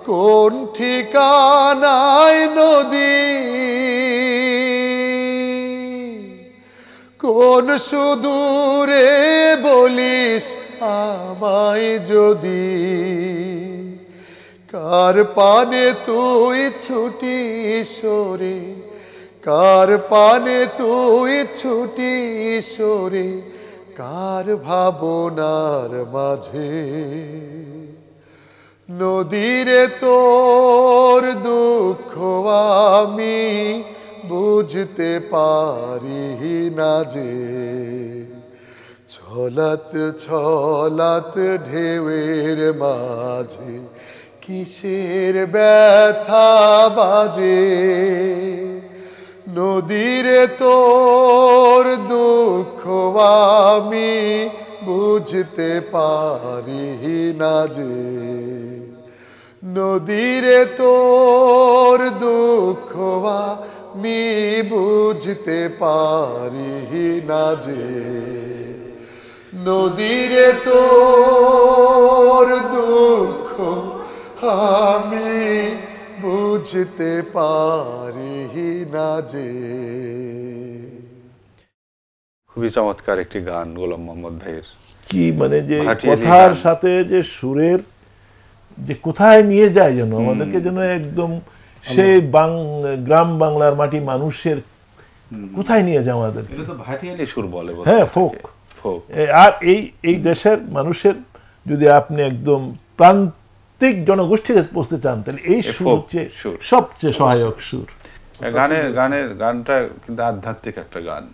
কোন ঠিকানায় নদী, কোন সুদূরে বলিস আমায় যদি, কার পানে তুই ছুটিস রে, কার পানে তুই ছুটিস রে, কার ভাবনার মাঝে, নদীরে তোর দুঃখ আমি বুঝতে পারি না যে, ছলাত ছলাত ঢেউয়ের মাঝে কিসের ব্যথা বাজে, নদীরে তোর দুঃখ আমি বুঝতে পারি না যে, নদীরে তোর দুঃখ আমি বুঝতে পারি না যে, নদীরে তোর দুঃখ আমি বুঝতে পারি না যে। খুবই চমৎকার একটি গান গোলাম মোহাম্মদ ভাইয়ের। কি মানে যে ভাটিয়ালি কথার গান। সাথে যে সুরের যে কোথায় নিয়ে যায় যেন আমাদেরকে যেন একদম সেই গ্রাম বাংলার মাটি মানুষের কোথায় নিয়ে যায় আমাদের। এটা তো ভাটিয়ালি সুর বলে বোধহয়। হ্যাঁ, ফোক। ফোক। আর এই দেশের মানুষের যদি আপনি একদম প্রান্তিক জনগোষ্ঠীতে পৌঁছতে চান তাহলে এই সুর ফোক হচ্ছে সুর। সবচেয়ে সহায়ক সুর। গানটা কিন্তু আধ্যাত্মিক একটা গান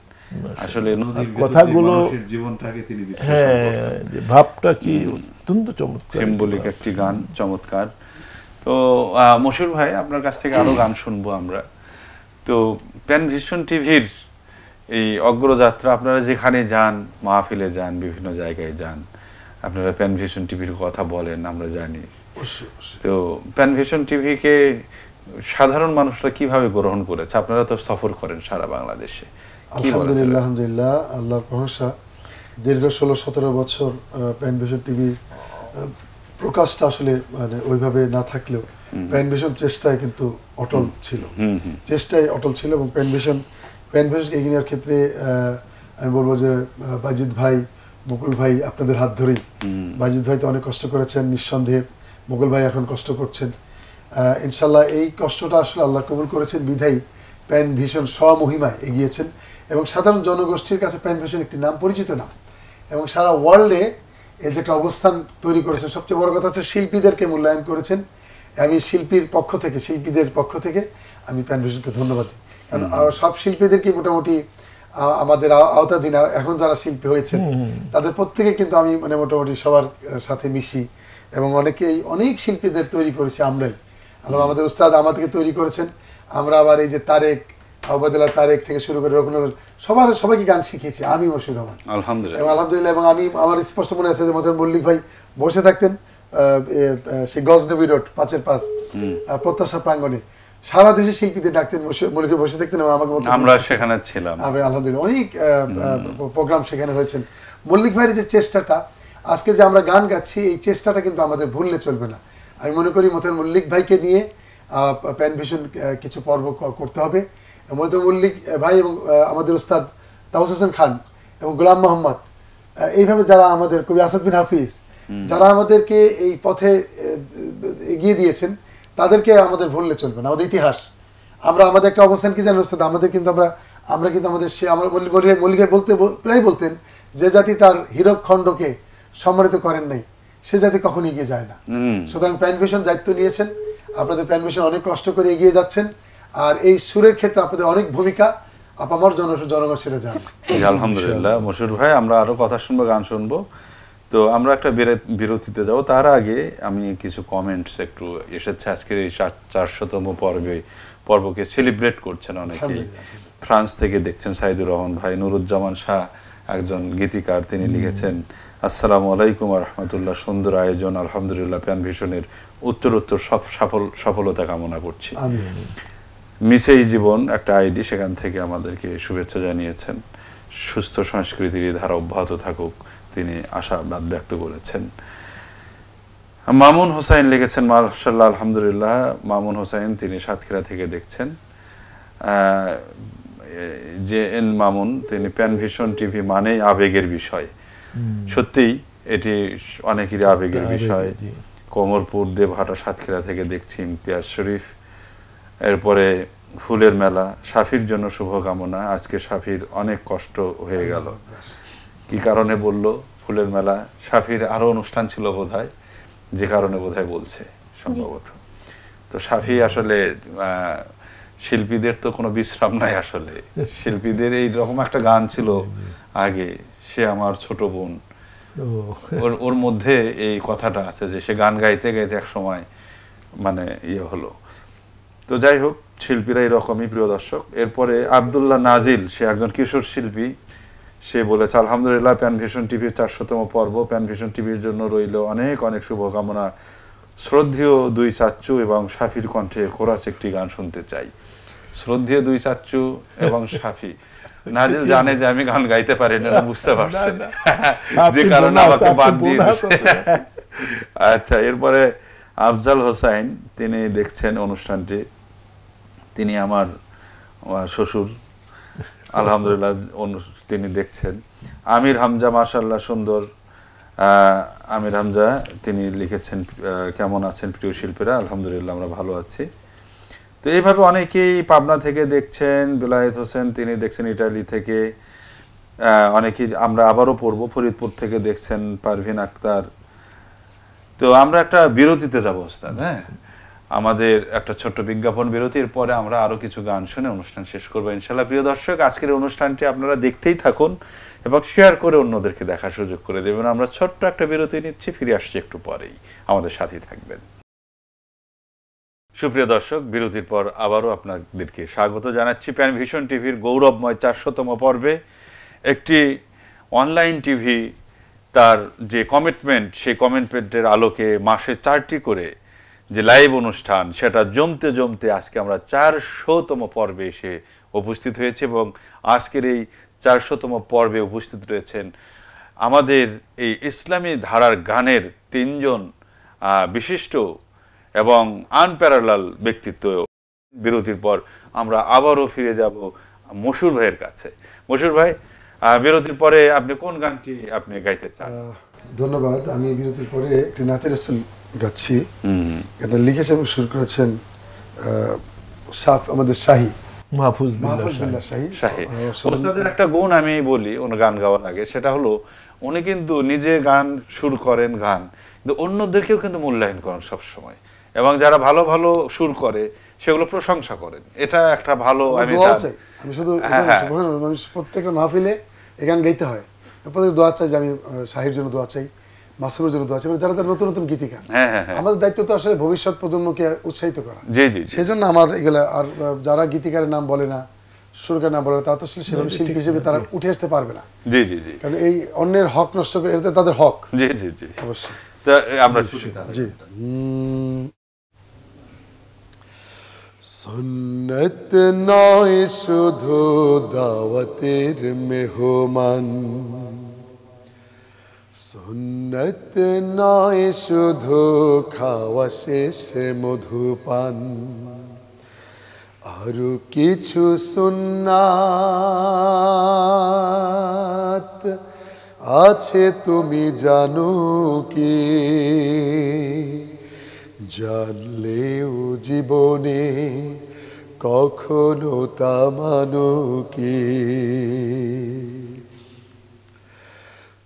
আসলে। নদীর কথাগুলো জীবনটাকে তিনি বিশ্লেষণ হ্যাঁ, করছেন। যে ভাবটা কি অত্যন্ত চমৎকার, সিম্বলিক একটি গান, চমৎকার। তো মশিউর ভাই, আপনার কাছ থেকে আরো গান শুনবো আমরা। তো প্যান ভিশন টিভির এই অগ্রযাত্রা, আপনারা যেখানে যান, মাহফিলে যান, বিভিন্ন জায়গায় যান, আপনারা প্যান ভিশন টিভির কথা বলেন, আমরা জানি। তো প্যান ভিশন টিভিকে সাধারণ মানুষরা কিভাবে গ্রহণ করেছে? আপনারা তো সফর করেন সারা বাংলাদেশে। আলহামদুলিল্লাহ, আলহামদুলিল্লাহ, আল্লাহর প্রশংসা। দীর্ঘ 16-17 বছর প্যান ভিশন টিভি প্রকাশটা আসলে মানে ওইভাবে না থাকলেও প্যান ভিশন চেষ্টায় কিন্তু অটল ছিল, চেষ্টায় অটল ছিল। এবং প্যান ভিশন এগিয়ে নেওয়ার ক্ষেত্রে আমি বলবো যে বাজিদ ভাই, মুকুল ভাই, আপনাদের হাত ধরেই। বাজিদ ভাই তো অনেক কষ্ট করেছেন নিঃসন্দেহে, মুকুল ভাই এখন কষ্ট করছেন। ইনশাল্লাহ এই কষ্টটা আসলে আল্লাহ কবুল করেছেন বিধায়ী প্যান ভিশন স্বমহিমায় এগিয়েছেন এবং সাধারণ জনগোষ্ঠীর কাছে প্যান ভিশন একটি নাম, পরিচিত নাম, এবং সারা ওয়ার্ল্ডে এই যে একটা অবস্থান তৈরি করেছেন। সবচেয়ে বড় কথা হচ্ছে শিল্পীদেরকে মূল্যায়ন করেছেন। আমি শিল্পীদের পক্ষ থেকে আমি প্যান ভিশনকে ধন্যবাদ দিই, কারণ সব শিল্পীদেরকে মোটামুটি আমাদের আওতাধীন এখন যারা শিল্পী হয়েছেন তাদের প্রত্যেকে কিন্তু আমি মানে মোটামুটি সবার সাথে মিশি এবং অনেক শিল্পীদের তৈরি করেছি আমরাই। আমাদের উস্তাদ আমাদেরকে তৈরি করেছেন। আমরা আবার এই যে তারেক, আউবাদুল্লাহ তারেক থেকে শুরু করে রকুনুল, সবাইকে গান শিখিয়েছি আমি, মশিউর রহমান। আলহামদুলিল্লাহ। এবং আমি আমার স্পষ্ট মনে আছে যে মোহাম্মদ মল্লিক ভাই বসে থাকতেন সেই গজনবী রোড 5-5 প্রত্যাশা প্রাঙ্গণে, সারা দেশে শিল্পীদের ডাকতেন, মল্লিক বসে থাকতেন এবং আমাকে আমরা সেখানে ছিলাম। আলহামদুলিল্লাহ অনেক প্রোগ্রাম সেখানে হয়েছেন। মল্লিক ভাইয়ের যে চেষ্টাটা, আজকে যে আমরা গান গাচ্ছি, এই চেষ্টাটা কিন্তু আমাদের ভুললে চলবে না। আমি মনে করি মোহাম্মদ মল্লিক ভাইকে নিয়ে প্যান ভিশন কিছু পর্ব করতে হবে। মোহাম্মদ মল্লিক ভাই এবং আমাদের উস্তাদ তাওস হোসেন খান এবং গোলাম মোহাম্মদ, এইভাবে যারা আমাদের, কবি আসাদ বিন হাফিজ, যারা আমাদেরকে এই পথে এগিয়ে দিয়েছেন, তাদেরকে আমাদের ভুললে চলবে না। আমাদের ইতিহাস, আমাদের একটা অবস্থান কি জানেন উস্তাদ, আমাদের কিন্তু আমরা কিন্তু আমাদের মল্লিক ভাই প্রায় বলতেন যে জাতি তার হীরক খণ্ডকে সম্মানিত করেন নাই, সে জাতি কখনো এগিয়ে যায় না। সুতরাং প্যান ভিশন দায়িত্ব নিয়েছেন, আপনাদের প্যান ভিশন অনেক কষ্ট করে এগিয়ে যাচ্ছেন, আর এই সুরের ক্ষেত্রে আপনাদের অনেক ভূমিকা, আমার জনগণ সেটা জানে। আলহামদুলিল্লাহ। মশিউর ভাই, আমরা আরো কথা শুনবো, গান শুনবো। তো আমরা একটা বিরতিতে যাব, তার আগে আমি কিছু কমেন্টস একটু এসেছে। আজকের এই 400তম পর্বকে সেলিব্রেট করছেন অনেকে। ফ্রান্স থেকে দেখছেন সাইদুর রহমান ভাই। নুরুজ্জামান শাহ একজন গীতিকার, তিনি লিখেছেন, আসসালামু আলাইকুম রহমতুল্লাহ, সুন্দর আয়োজন, আলহামদুলিল্লাহ, প্যান ভিশনের উত্তরোত্তর সফলতা কামনা করছি। মিসেই জীবন একটা আইডি, সেখান থেকে আমাদেরকে শুভেচ্ছা জানিয়েছেন। সুস্থ সংস্কৃতির ধারা অব্যাহত থাকুক, তিনি আশাবাদ ব্যক্ত করেছেন। মামুন হোসাইন লিখেছেন, মাশাআল্লাহ, আলহামদুলিল্লাহ। মামুন হোসাইন, তিনি সাতক্ষীরা থেকে দেখছেন। JN মামুন, তিনি প্যান ভিশন টিভি মানেই আবেগের বিষয়। সত্যিই এটি অনেকেরই আবেগের বিষয়। কোমরপুর দেবহাটা সাতক্ষীরা থেকে দেখছি ইমতিয়াজ শরীফ। এরপরে ফুলের মেলা, শাফির জন্য শুভকামনা। আজকে শাফির অনেক কষ্ট হয়ে গেল। কি কারণে বলল ফুলের মেলা? শাফির আরো অনুষ্ঠান ছিল বোধহয়, যে কারণে বোধহয় বলছে সম্ভবত। তো শাফি আসলে শিল্পীদের তো কোনো বিশ্রাম নাই আসলে। শিল্পীদের এই রকম একটা গান ছিল আগে, সে আমার ছোট বোন, ওর মধ্যে এই কথাটা আছে যে সে গান গাইতে গাইতে এক সময় মানে হলো। তো যাই হোক, শিল্পীরা এরকমই, প্রিয় দর্শক। এরপরে আব্দুল্লাহ নাজিল, সে একজন কিশোর শিল্পী, সে বলেছে, আলহামদুলিল্লাহ, প্যান ভিশন টিভির 400তম পর্ব, প্যান ভিশন টিভির জন্য রইল অনেক অনেক শুভকামনা। শ্রদ্ধেয় দুই চাচ্চু এবং শাফির কণ্ঠে কোরাস একটি গান শুনতে চাই। শ্রদ্ধেয় দুই চাচ্চু এবং শাফি। নাজিল জানে যে আমি গান গাইতে পারি না, বুঝতে পারছেন, যে কারণে আমাকে বাদ দিয়ে দিয়েছে। আচ্ছা, এরপরে আফজাল হোসাইন তিনি দেখছেন অনুষ্ঠানটি, তিনি আমার শ্বশুর, আলহামদুলিল্লাহ তিনি দেখছেন। আমির হামজা, মাশাআল্লাহ সুন্দর আমির হামজা, তিনি লিখেছেন কেমন আছেন প্রিয় শিল্পীরা, আলহামদুলিল্লাহ আমরা ভালো আছি। তো এইভাবে অনেকেই পাবনা থেকে দেখছেন, বিলায়েত হোসেন তিনি দেখছেন ইটালি থেকে, অনেকেই আমরা আবারও পড়বো ফরিদপুর থেকে দেখছেন পারভিন আক্তার। তো আমরা একটা বিরতিতে যাব ওস্তাদ, হ্যাঁ আমাদের একটা ছোট্ট বিজ্ঞাপন বিরতির পরে আমরা আরো কিছু গান শুনে অনুষ্ঠান শেষ করবো ইনশাআল্লাহ। প্রিয় দর্শক, আজকের অনুষ্ঠানটি আপনারা দেখতেই থাকুন এবং শেয়ার করে অন্যদেরকে দেখার সুযোগ করে দেবেন। আমরা ছোট্ট একটা বিরতি নিচ্ছি, ফিরে আসছি একটু পরেই, আমাদের সাথেই থাকবেন। সুপ্রিয় দর্শক, বিরতির পর আবারও আপনাদেরকে স্বাগত জানাচ্ছি প্যান ভিশন টিভির গৌরবময় 400তম পর্বে। একটি অনলাইন টিভি তার যে কমিটমেন্ট, সেই কমিটমেন্টের আলোকে মাসে 4টি করে যে লাইভ অনুষ্ঠান, সেটা জমতে জমতে আজকে আমরা 400তম পর্বে এসে উপস্থিত হয়েছে এবং আজকের এই 400তম পর্বে উপস্থিত রয়েছেন আমাদের এই ইসলামী ধারার গানের 3জন বিশিষ্ট এবং আনপ্যারালাল ব্যক্তিত্ব। বিরতির পর আমরা আবারও ফিরে যাব মশুর ভাইয়ের কাছে। মশুর ভাই, বিরতির পরে আপনি কোন গানটি আপনি গাইতে চান? ধন্যবাদ। আমি বিরতির পরে একটি নাতে রাসূল গাচ্ছি। এটা লিখেছেন এবং সুর করেছেন আমাদের শাহী মাহফুজ বিল্লাহ শাহী। ওস্তাদের একটা গুণ আমি বলি ওনার গান গাওয়ার আগে, সেটা হলো উনি কিন্তু নিজে গান সুর করেন গান, কিন্তু অন্যদেরকেও কিন্তু মূল্যায়ন করেন সবসময়, এবং যারা ভালো ভালো সুর করে সেগুলো প্রশংসা করেন। এটা একটা ভালো আমি শুধু প্রত্যেকটা মাহফিলে এই গান গাইতে হয়, প্রত্যেক দোয়া চাই যে আমি শাহীর জন্য দোয়া চাই, মাসুমের জন্য দোয়া চাই, যারা তারা নতুন নতুন গীতিকার। আমাদের দায়িত্ব তো আসলে ভবিষ্যৎ প্রজন্মকে উৎসাহিত করা। সেই জন্য আমার এগুলা, আর যারা গীতিকারের নাম বলে না, সুরকার নাম বলে না, তারা তো সেভাবে শিল্পী হিসেবে তারা উঠে আসতে পারবে না। কারণ এই অন্যের হক নষ্ট করে, এটা তাদের হক। অবশ্যই। আমরা জি সুন্নত নয় শুধু দাওয়াতের মেহমান, সুন্নত নয় শুধু খাওয়া শেষে মধুপান, আরো কিছু সুন্নাত আছে তুমি জানো কি? জানলেও জীবনে কখনো তা মানো কি?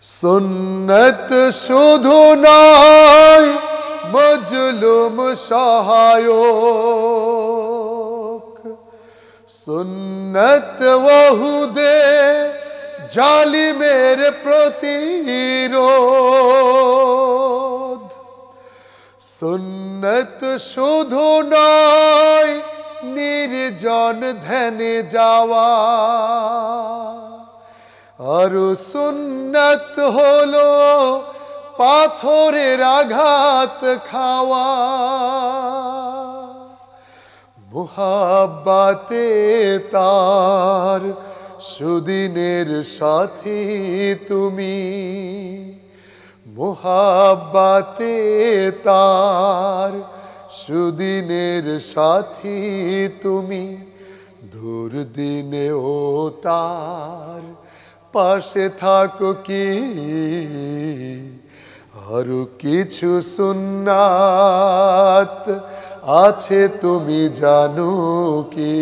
সুন্নত শুধু নয় মজলুম সহায়ক, সুন্নত ওহুদে জালিমের প্রতিরোধ, সুন্নত শুধু নয় নির্জন ধ্যানে যাওয়া, আরো সুন্নত হলো পাথরের আঘাত খাওয়া। মুহাব্বাতে তার সুদিনের সাথী তুমি, মুহাব্বাতে তার সুদিনের সাথী তুমি, দুর্দিনে ও তার পাশে থাকো কি? আরো কিছু সুন্নাত আছে তুমি জানো কি?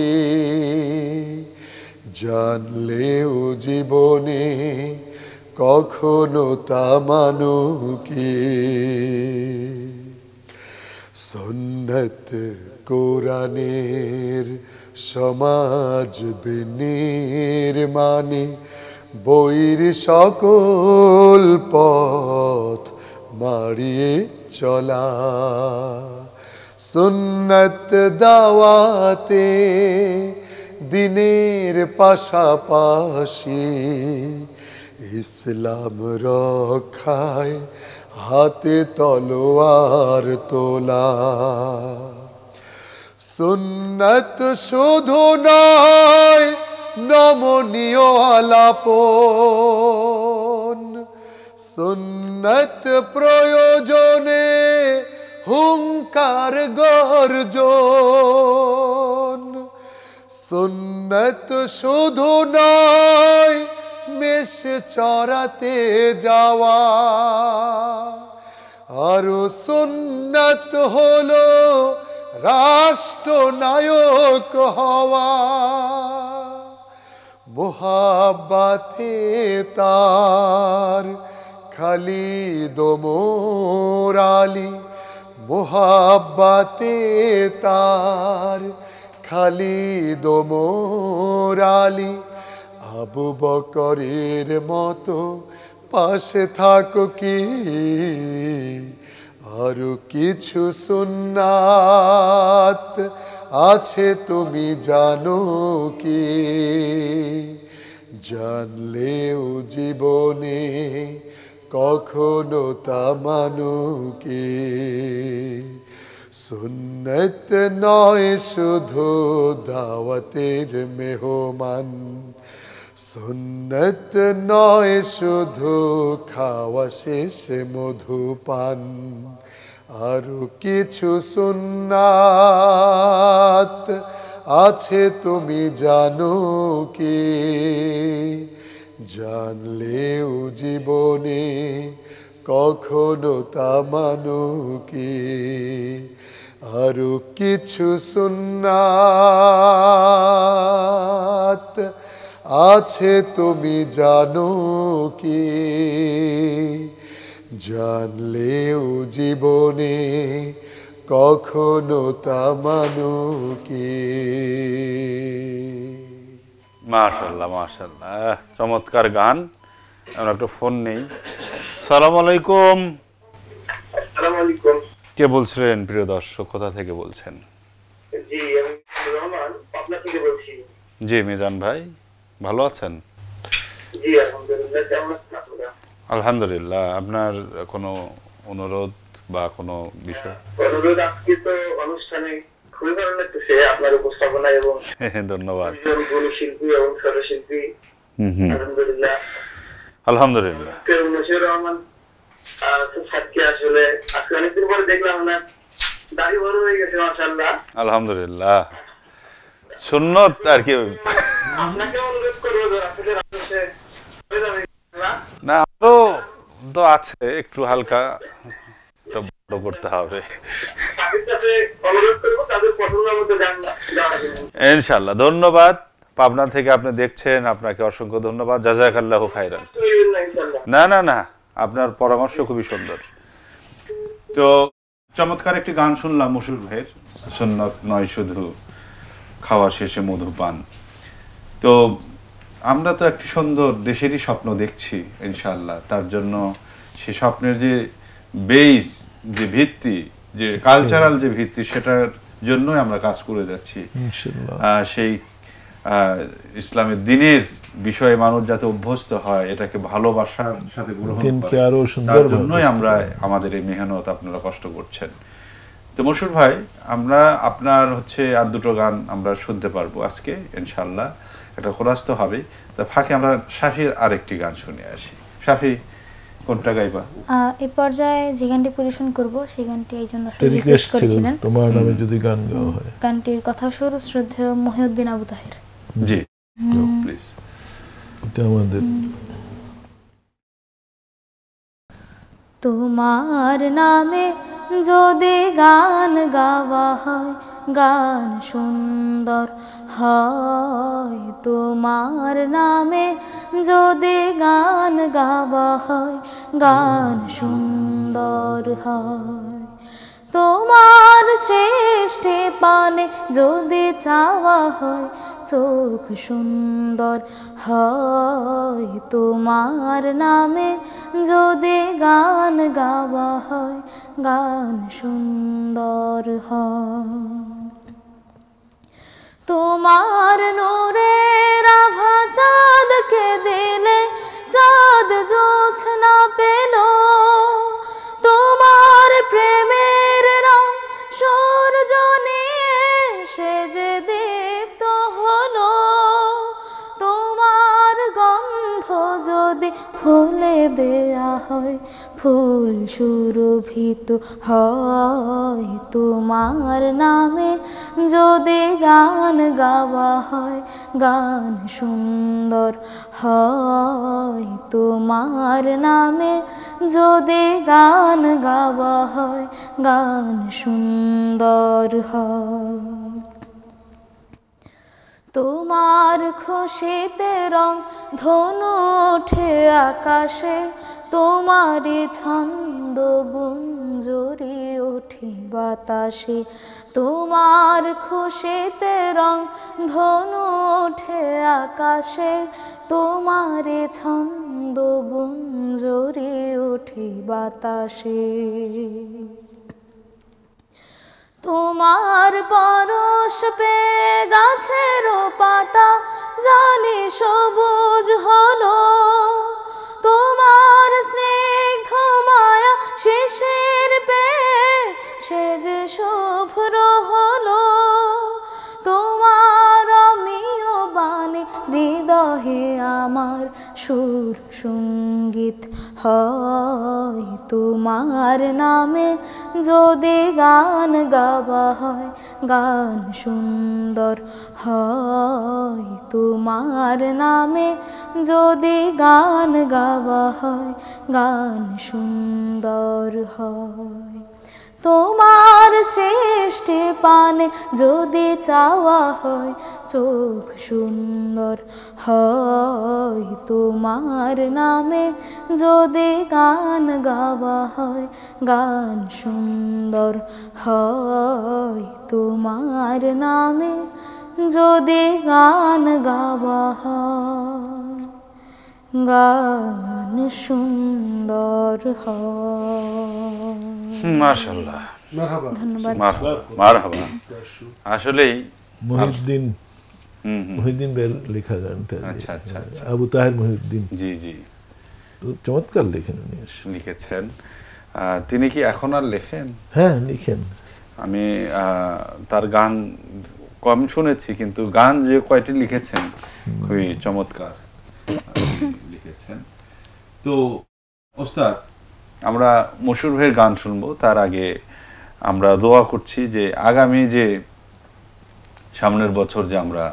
জানলেও জীবনে কখনো তা মানো কি? সুন্নত কোরআনের সমাজ বিনির্মাণে বইর সকল পথ মারিয়ে চলা, সুন্নত দাওয়াতে দিনের পাশাপাশি ইসলাম রক্ষায় হাতে তলোয়ার তোলা। সুন্নত শুধু নয় নমনীয় আলাপন, সুন্নত প্রয়োজনে হুঙ্কার গর্জন। সুন্নত শুধু নয় মেষ চরাতে যাওয়া, আরো সুন্নত হলো রাষ্ট্রনায়ক হওয়া। মুহাব্বতে তার খালিদ ওমর আলী, মুহাব্বতে তার খালিদ ওমর আলী। আবু বকরের মতো পাশে থাকো কি, আরো কিছু সুন্নাত আছে তুমি জানো কি? জানলেও জীবনে কখনো তা মানো কি? সুন্নত নয় শুধু দাওয়াতের মেহমান, সুন্নত নয় শুধু খাওয়া শেষে মধুপান। আরো কিছু সুন্নাত আছে তুমি জানো কি? জানলেও জীবনে কখনো তা মানো কি? আরো কিছু সুন্নাত আছে তুমি জানো কি? জানলেও জীবনে কখনো তা মানো কি? মাশাআল্লাহ মাশাআল্লাহ, চমৎকার গান। আমরা একটা ফোন নেই। সালাম আলাইকুম। আসসালামু আলাইকুম। কে বলছিলেন প্রিয় দর্শক, কোথা থেকে বলছেন? জি, আমি রহমান পাবনা থেকে বলছি। জি মিজান ভাই, ভালো আছেন? জি আলহামদুলিল্লাহ, কেমন আছেন আপনারা? আলহামদুলিল্লাহ। আপনার কোনো অনুরোধ বা কোনো বিষয়? অনুরোধ, আজকে তো অনুষ্ঠানে খুবই ভালো লাগতেছে আপনার উপস্থাপনা এবং ধন্যবাদ। গুণী শিল্পী এবং স্বরশিল্পী। আলহামদুলিল্লাহ আলহামদুলিল্লাহ। মশিউর রহমান সাথে আসলে আজকে অনেকদিন পরে দেখলাম না, দাড়ি বড় হয়ে গেছে মাশাআল্লাহ। আলহামদুলিল্লাহ, সুন্নত আর কি। আপনাকে অনুরোধ করবো আসলে না, আরো তো আছে, একটু হালকা বড় করতে হবে ইনশাআল্লাহ। ধন্যবাদ। পাবনা থেকে আপনি দেখছেন, আপনাকে অসংখ্য ধন্যবাদ। জাযাকাল্লাহু খাইরান। না না না, আপনার পরামর্শ খুবই সুন্দর। তো চমৎকার একটি গান শুনলাম মশিউর ভাইয়ের, সুন্নত নয় শুধু খাওয়া শেষে মধুপান। তো আমরা তো একটি সুন্দর দেশেরই স্বপ্ন দেখছি ইনশাআল্লাহ। তার জন্য সে স্বপ্নের যে বেস, যে ভিত্তি, যে কালচারাল যে ভিত্তি, সেটার জন্যই আমরা কাজ করে যাচ্ছি সেই ইসলামের দিনের বিষয়ে মানুষ যাতে অভ্যস্ত হয়, এটাকে ভালোবাসার সাথে গ্রহণ করে, তার জন্যই আমরা আমাদের এই মেহনত, আপনারা কষ্ট করছেন। তো মশিউর ভাই, আমরা আপনার আর দুটো গান আমরা শুনতে পারবো আজকে ইনশাআল্লাহ। একটা কোরাস তো হবে, তা ফাঁকে আমরা শাফির আরেকটি গান শুনে আসি। শাফি কোনটা গাইবা? এই পর্যায়ে যে গানটি পরিবেশন করব সেই গানটি এই জন্য রিকোয়েস্ট করেছিলেন, তোমার নামে যদি গান গাওয়া হয়। গানটির কথা সুর শ্রদ্ধেয় মহিউদ্দিন আবু তাহের। জি প্লিজ। এটা আমাদের তোমার নামে যদি গান গাওয়া হয়, গান সুন্দর হয়। তোমার নামে যদি গান গাওয়া হয়, গান সুন্দর হয়। তোমার সৃষ্টি পানে যদি চাওয়া হয়, চোখ সুন্দর হয়। তোমার নামে যদি গান গাওয়া হয়, গান সুন্দর হয়। তোমার নূরের আভা চাঁদকে দিলে চাঁদ জোছনা পেল। তোমার প্রেমের রং সূর্য নিয়ে সে যে দীপ্ত হলো। তোমার গন্ধ যদি ফুলে দেয়া দেয়া হয়, ফুল সুরভিত হয় তোমার নামে, যদি গান গাওয়া হয়, গান সুন্দর হয় তোমার নামে, যদি গান গাওয়া হয়, গান সুন্দর হয়। তোমার খুশিতে রং ধনু ওঠে আকাশে, তোমারই ছন্দ গুঞ্জরি ওঠে বাতাসে, তোমার খুশিতে রং ধনু ওঠে আকাশে, তোমারই ছন্দ গুঞ্জরি ওঠে বাতাসে। তোমার পরশ পেয়ে গাছের পাতা জানি সবুজ হলো, তোমার স্নিগ্ধ মায়া শিশির পেয়ে সে যে শুভ্র হলো, তোমার অমিয় বাণী হৃদয়ে আমার সুর সঙ্গীত হয় তোমার নামে, যদি গান গাওয়া হয়, গান সুন্দর হয় তোমার নামে, যদি গান গাওয়া হয়, গান সুন্দর হয়। তোমার সৃষ্টি পানে যদি চাওয়া হয়, চোখ সুন্দর হয় তোমার নামে, যদি গান গাওয়া হয়, গান সুন্দর হয় তোমার নামে, যদি গান গাওয়া হয়, গান সুন্দর হয়। মাশাআল্লাহ, মারহাবা। ধন্যবাদ। মারহাবা। আসলেই মহিউদ্দিন ভাইয়ের লেখা গানটা, আচ্ছা আচ্ছা আচ্ছা, আবু তাহের মহিউদ্দিন, জি জি, তো চমৎকার লেখেন উনি। লিখেছেন। তিনি কি এখন আর লেখেন? হ্যাঁ লিখেন। আমি তার গান কম শুনেছি, কিন্তু গান যে কয়টি লিখেছেন খুবই চমৎকার লিখেছেন। তো ওস্তাদ, আমরা মশহুর ভাইয়ের গান শুনবো, তার আগে আমরা দোয়া করছি যে আগামী যে সামনের বছর যে আমরা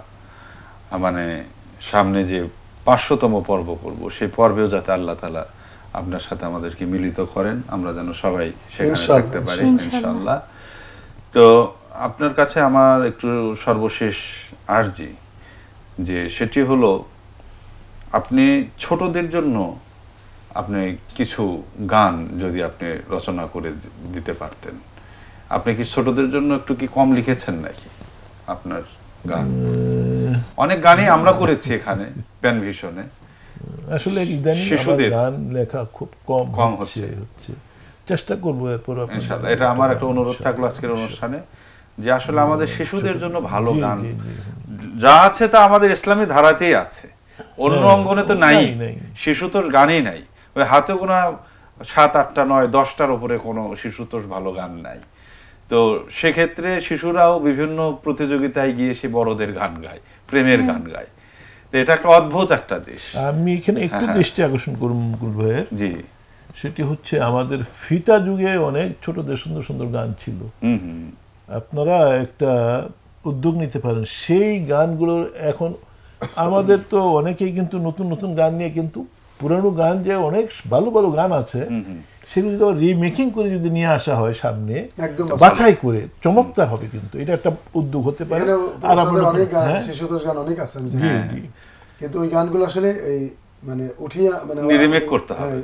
মানে সামনে যে 500তম পর্ব করব, সেই পর্বেও যাতে আল্লাহ তাআলা আপনার সাথে আমাদেরকে মিলিত করেন, আমরা যেন সবাই সেখানে থাকতে পারি ইনশাআল্লাহ। তো আপনার কাছে আমার একটু সর্বশেষ আরজি, যে সেটি হলো আপনি ছোটদের জন্য আপনি কিছু গান যদি আপনি রচনা করে দিতে পারতেন। আপনি কি ছোটদের জন্য একটু কি কম লিখেছেন নাকি আপনার গান? অনেক গানই আমরা করেছি এখানে প্যান ভিশনে। আসলে ইদানিং শিশুদের গান লেখা খুব কম হচ্ছে। চেষ্টা করবো এরপর ইনশাআল্লাহ। এটা আমার একটা অনুরোধ থাকলো আজকের অনুষ্ঠানে, যে আসলে আমাদের শিশুদের জন্য ভালো গান যা আছে তা আমাদের ইসলামী ধারাতেই আছে, অন্য অঙ্গনে তো নাই, শিশুতোষ গানই নাই। ওই হাতে গোনা 7, 8, 9, 10টার উপরে কোনো শিশুতোষ ভালো গান নাই। তো সেক্ষেত্রে শিশুরাও বিভিন্ন প্রতিযোগিতায় গিয়ে সে বড়দের গান গায়, প্রেমের গান গায়। তো এটা একটা অদ্ভুত একটা দেশ। আমি এখানে একটু দৃষ্টি আকর্ষণ করব মুকুল ভাইয়ের, জি, সেটি হচ্ছে আমাদের ফিতা যুগে অনেক ছোটদের সুন্দর সুন্দর গান ছিল। আপনারা একটা উদ্যোগ নিতে পারেন, সেই গানগুলোর এখন আমাদের তো অনেকেই কিন্তু নতুন নতুন গান নিয়ে, কিন্তু পুরানো গান যে অনেক ভালো ভালো গান আছে সেগুলো যদি রিমেকিং করে যদি নিয়ে আসা হয় সামনে, বাছাই করে, চমৎকার হবে। কিন্তু এটা একটা উদ্যোগ হতে পারে। আর আমাদের অনেক গান শিশুতোষ গান অনেক আছে, কিন্তু ওই গানগুলো আসলে এই মানে উঠিয়া মানে রিমেক করতে হবে,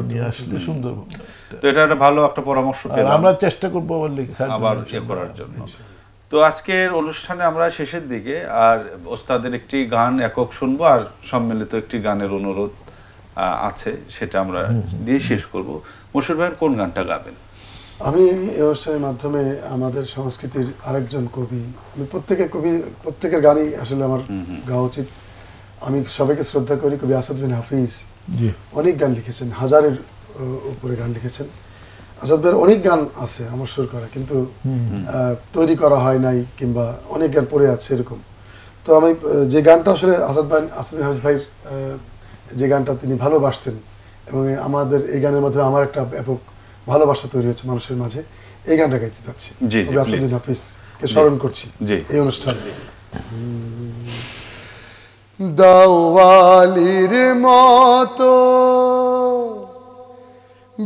নিয়ে আসলে সুন্দর। তো এটা একটা ভালো একটা পরামর্শ পেলাম, আমরা চেষ্টা করবো আবার করার জন্য। তো আজকের অনুষ্ঠানে আমরা শেষের দিকে আর ওস্তাদের একটি গান একক শুনবো, আর সম্মিলিত একটি গানের অনুরোধ আছে, সেটা আমরা দিয়ে শেষ করব। মশহুর ভাই কোন গানটা গাবেন? আমি এই অনুষ্ঠানের মাধ্যমে আমাদের সংস্কৃতির আরেকজন কবি, আমি প্রত্যেকের গানই আসলে আমার গাওয়া উচিত। আমি সবাইকে শ্রদ্ধা করি, কবি আসাদ বিন হাফিজ অনেক গান লিখেছেন, 1000-এর উপরে গান লিখেছেন। আসাদ ভাইয়ের অনেক গান আছে আমার সুর করা, কিন্তু তৈরি করা হয় নাই, কিংবা অনেক গান পড়ে আছে এরকম। তো আমি যে গানটা আসলে আসাদ বিন হাফিজ ভাইয়ের যে গানটা তিনি ভালোবাসতেন এবং আমাদের এই গানের মাধ্যমে আমার একটা ব্যাপক ভালোবাসা তৈরি হচ্ছে মানুষের মাঝে। এই গানটা গাইতে চাচ্ছি, আসাদুদ্দিন হাফিজকে স্মরণ করছি এই অনুষ্ঠানে। দাওয়ালির মতো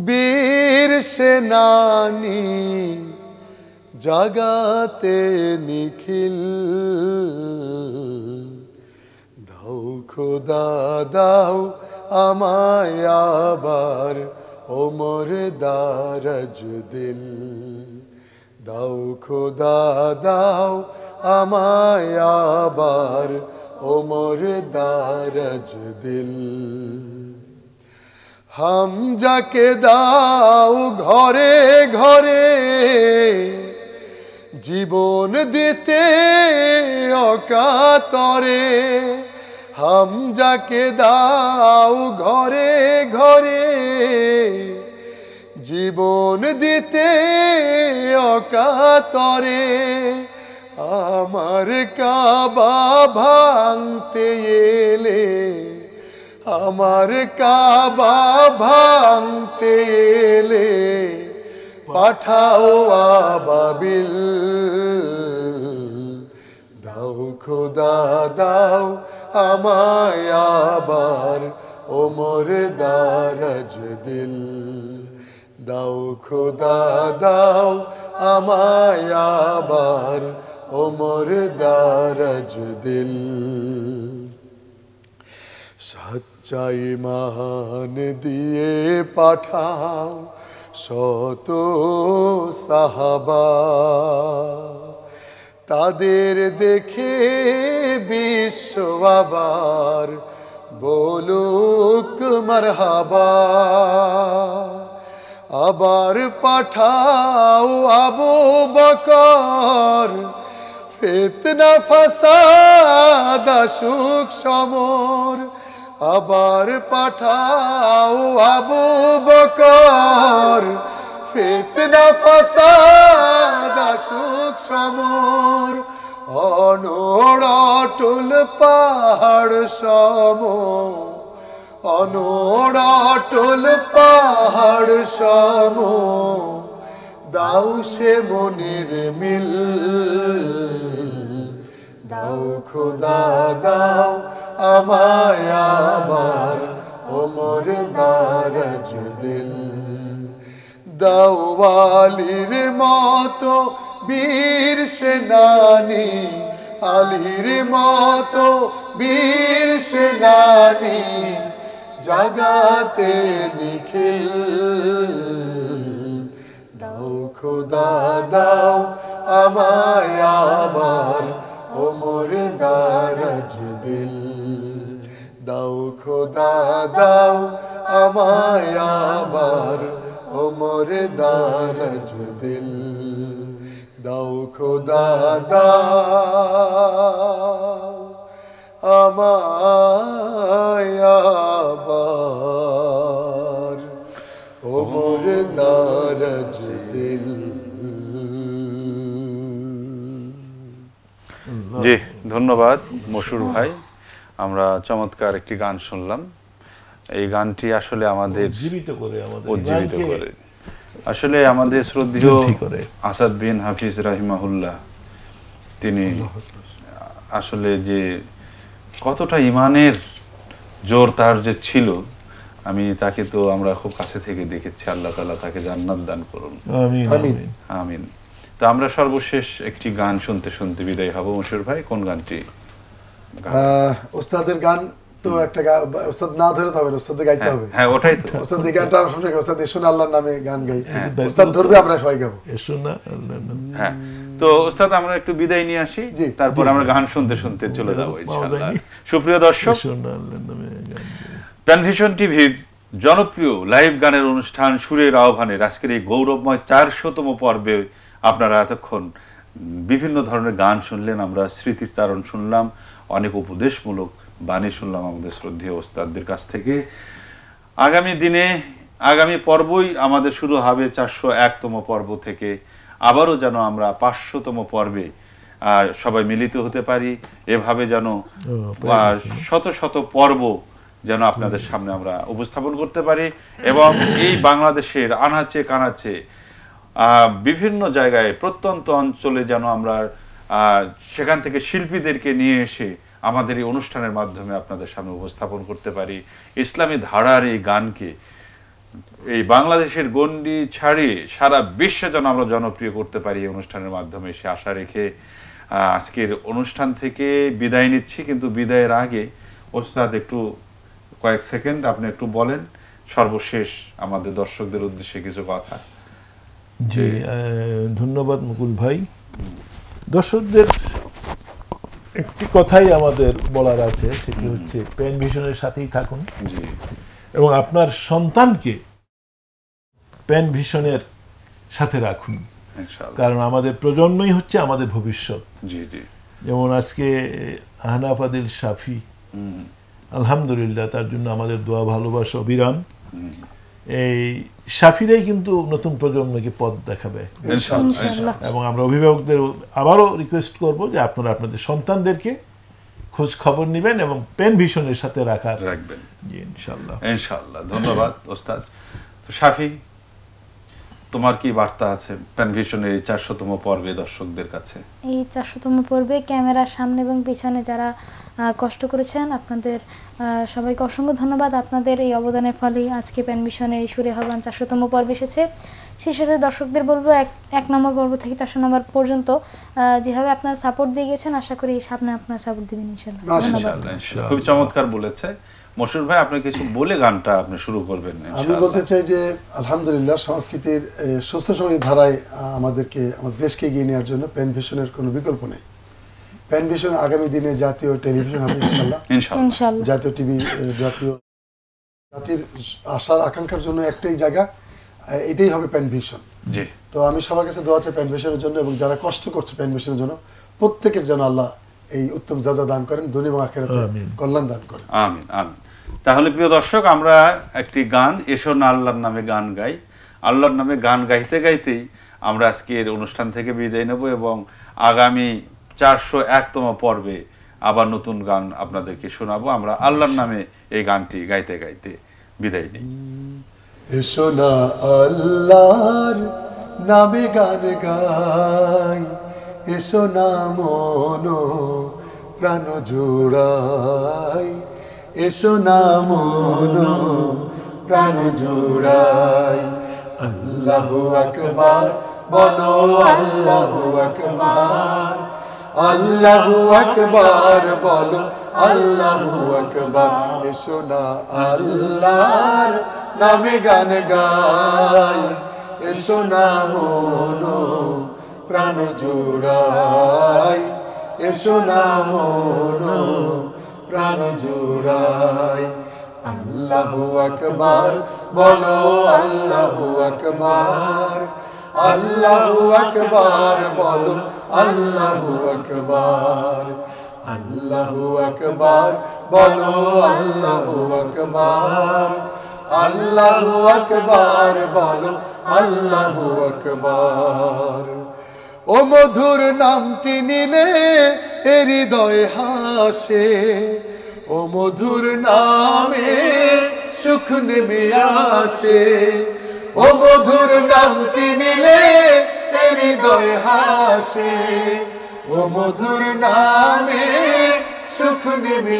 বীর সেনানী জাগাতে নিখিল, দাও খোদা দাও আমায় আবার ওমর দারাজ দিল, দাও খোদা দাও আমায় আবার ওমর দারাজ দিল। হামজাকে দাও ঘরে ঘরে জীবন দিতে অকাতরে, হামজাকে দাও ঘরে ঘরে জীবন দিতে অকাতরে, আমার কাবা ভাঙতে এলে, আমার কাবা ভাঙতে এলে পাঠাও আবাবিল, দাও খোদা দাও আমায় আবার ওমর দারাজ দিল, দাও খোদা দাও আমায় আবার ওমর দারাজ দিল। সচ্চাই মান দিয়ে পাঠাও শত সাহাবা, তাদের দেখে বিশ্ব আবার বলুক মারহাবা। আবার পাঠাও আবু বকর, ফিতনা ফাসাদ আসুক সমর, আবার পাঠাও আবু বকর, ফিতনা ফাসাদ আসুক সমর, অনড় অটল পাহাড় সম, অনড় অটল পাহাড় সম, দাও সে মনের মিল, দাও খোদা দাও আমায় আবার ওমর দারাজ দিল, দাওয়ালির মতো বীর সেনানী, আলীর মতো বীর সেনানী জাগাতে নিখিল, দাও খোদা দাও আমায় আবার ওমর দারাজ দিল, দাও খোদা দাও আমায় আবার ওমর দারাজ দিল, দাও খোদা দাও আমায় আবার ওমর দারাজ দিল। জি, ধন্যবাদ মশুর ভাই। আমরা চমৎকার একটি গান শুনলাম। এই গানটি আসলে আমাদের উজ্জীবিত করে, আমাদের উজ্জীবিত করে। আসলে আমাদের শ্রদ্ধেয় আসাদ বিন হাফিজ রাহিমাহুল্লাহ, তিনি আসলে যে কতটা ইমানের জোর তার যে ছিল, আমি তাকে তো আমরা খুব কাছে থেকে দেখেছি। আল্লাহ তাআলা তাকে জান্নাত দান করুন, আমিন আমিন আমিন। তো আমরা সর্বশেষ একটি গান শুনতে শুনতে বিদায় হব। মশুর ভাই, কোন গানটি? ওস্তাদের গান তো একটা, ওস্তাদ না ধরে তো হবে না, ওস্তাদের গাইতে হবে। হ্যাঁ, ওটাই তো। ওস্তাদ যে গানটা আমরা সবসময় ওস্তাদ এসুন আল্লাহর নামে গান গাই, ওস্তাদ ধরবে আমরা সবাই গাবো এসুন আল্লাহর নামে। হ্যাঁ, তো ওস্তাদ আমরা একটু বিদায় নিয়ে আসি, তারপর আমরা গান শুনতে শুনতে চলে যাবো ইনশাআল্লাহ। সুপ্রিয় দর্শক, প্যানভিশন টিভির জনপ্রিয় লাইভ গানের অনুষ্ঠান সুরের আহ্বানের আজকের এই গৌরবময় 400তম পর্বে আপনারা এতক্ষণ বিভিন্ন ধরনের গান শুনলেন। আমরা স্মৃতিচারণ শুনলাম, অনেক উপদেশমূলক বাণী শুনলাম আমাদের শ্রদ্ধেয় ওস্তাদদের কাছ থেকে। আগামী দিনে আগামী পর্বই আমাদের শুরু হবে 401তম পর্ব থেকে। আবারও যেন আমরা 500তম পর্বে সবাই মিলিত হতে পারি, এভাবে যেন শত শত পর্ব যেন আপনাদের সামনে আমরা উপস্থাপন করতে পারি এবং এই বাংলাদেশের আনাচে কানাচে বিভিন্ন জায়গায় প্রত্যন্ত অঞ্চলে যেন আমরা সেখান থেকে শিল্পীদেরকে নিয়ে এসে আমাদের এই অনুষ্ঠানের মাধ্যমে আপনাদের সামনে উপস্থাপন করতে পারি ইসলামী ধারার এই গানকে এই বাংলাদেশের গণ্ডি ছাড়িয়ে সারা বিশ্বে যেন আমরা জনপ্রিয় করতে পারি এই অনুষ্ঠানের মাধ্যমে সে আশা রেখে আজকের অনুষ্ঠান থেকে বিদায় নিচ্ছি। কিন্তু বিদায়ের আগে ওস্তাদ একটু কয়েক সেকেন্ড আপনি একটু বলেন সর্বশেষ আমাদের দর্শকদের উদ্দেশ্যে কিছু কথা। জি, ধন্যবাদ মুকুল ভাই। দর্শকদের একটি কথাই আমাদের বলার আছে, সেটি হচ্ছে পেন ভিশনের সাথেই থাকুন এবং আপনার সন্তানকে পেন ভিশনের সাথে রাখুন, কারণ আমাদের প্রজন্মই হচ্ছে আমাদের ভবিষ্যৎ। যেমন আজকে আহনাফ আদিল শাফি, আলহামদুলিল্লাহ, তার জন্য আমাদের দোয়া ভালোবাসা অবিরাম। এই শাফিরাই কিন্তু নতুন প্রজন্মকে পথ দেখাবে এবং আমরা অভিভাবকদের আবারও রিকোয়েস্ট করব যে আপনারা আপনাদের সন্তানদেরকে খোঁজ খবর নেবেন এবং পেন ভিশনের সাথে রাখবেন। জি, ইনশাআল্লাহ। ইনশাআল্লাহ। ধন্যবাদ ওস্তাদ। তো শাফি, তোমার কি বার্তা আছে পেন ভিশনের এই 400তম পর্বে দর্শকদের কাছে? এই 400তম পর্বে ক্যামেরার সামনে এবং পিছনে যারা কষ্ট করেছেন আপনাদের সবাইকে অসংখ্য ধন্যবাদ। আপনাদের এই অবদানের ফলেই আজকে পেন ভিশনের এই সুরে আহ্বান 400তম পর্ব এসেছে। সেই সাথে দর্শকদের বলবো 1 নম্বর পর্ব থেকে 400 নম্বর পর্যন্ত যেভাবে আপনারা সাপোর্ট দিয়ে গেছেন, আশা করি সামনে আপনারা সাপোর্ট দিবেন ইনশাআল্লাহ। ধন্যবাদ। খুব চমৎকার বলেছে মশিউর ভাই। আপনি কিছু বলে গানটা আপনি শুরু করবেন। আমি বলতে চাই যে আলহামদুলিল্লাহ সংস্কৃতির সুস্থ সময় ধারায় আমাদের দেশকে এগিয়ে নেওয়ার জন্য পেন ভিশনের কোনো বিকল্প নেই। পেন ভিশন আগামী দিনে জাতীয় টেলিভিশন হবে ইনশাআল্লাহ। জাতীয় টিভি, জাতির আশার আকাঙ্ক্ষার জন্য একটাই জায়গা, এটাই হবে পেন ভিশন। তো আমি সবার কাছে দোয়া চাই পেন ভিশনের জন্য এবং যারা কষ্ট করছে পেন ভিশনের জন্য প্রত্যেকের জন্য আল্লাহ এই উত্তম যাজা দান করেন, দুনিয়া এবং আখিরাতে কল্যাণ দান করেন। আমিন আমিন। তাহলে প্রিয় দর্শক, আমরা একটি গান এসো না আল্লাহর নামে গান গাই, আল্লাহর নামে গান গাইতে গাইতেই আমরা আজকের অনুষ্ঠান থেকে বিদায় নেব এবং আগামী 401তম পর্বে আবার নতুন গান আপনাদেরকে শোনাবো। আমরা আল্লাহর নামে এই গানটি গাইতে গাইতে বিদায় নিই। এসো না আল্লাহর নামে গান গাই, এসো না মনো প্রাণ জোড়াই, এসো না মনো প্রাণ জোড়াই। আল্লাহু আকবার বলো, আল্লাহু আকবার, আল্লাহু আকবার বলো, আল্লাহু আকবার। এসো না আল্লাহর নামে গান গাই, এসো না মনো প্রাণ জোড়াই, এসো না মনো প্রাণ জোড়াই। আল্লাহু আকবার বলো, আল্লাহু আকবার, আল্লাহু আকবার বলো, আল্লাহু আকবার, আল্লাহু আকবার বলো, আল্লাহু আকবার, আল্লাহু আকবার বলো, আল্লাহু আকবার। ও মধুর নামটি নিলে হৃদয় হাসে, ও মধুর নামে সুখ নেমে আসে, ও মধুর নামটি নিলে হৃদয় হাসে, ও মধুর নামে সুখ নেমে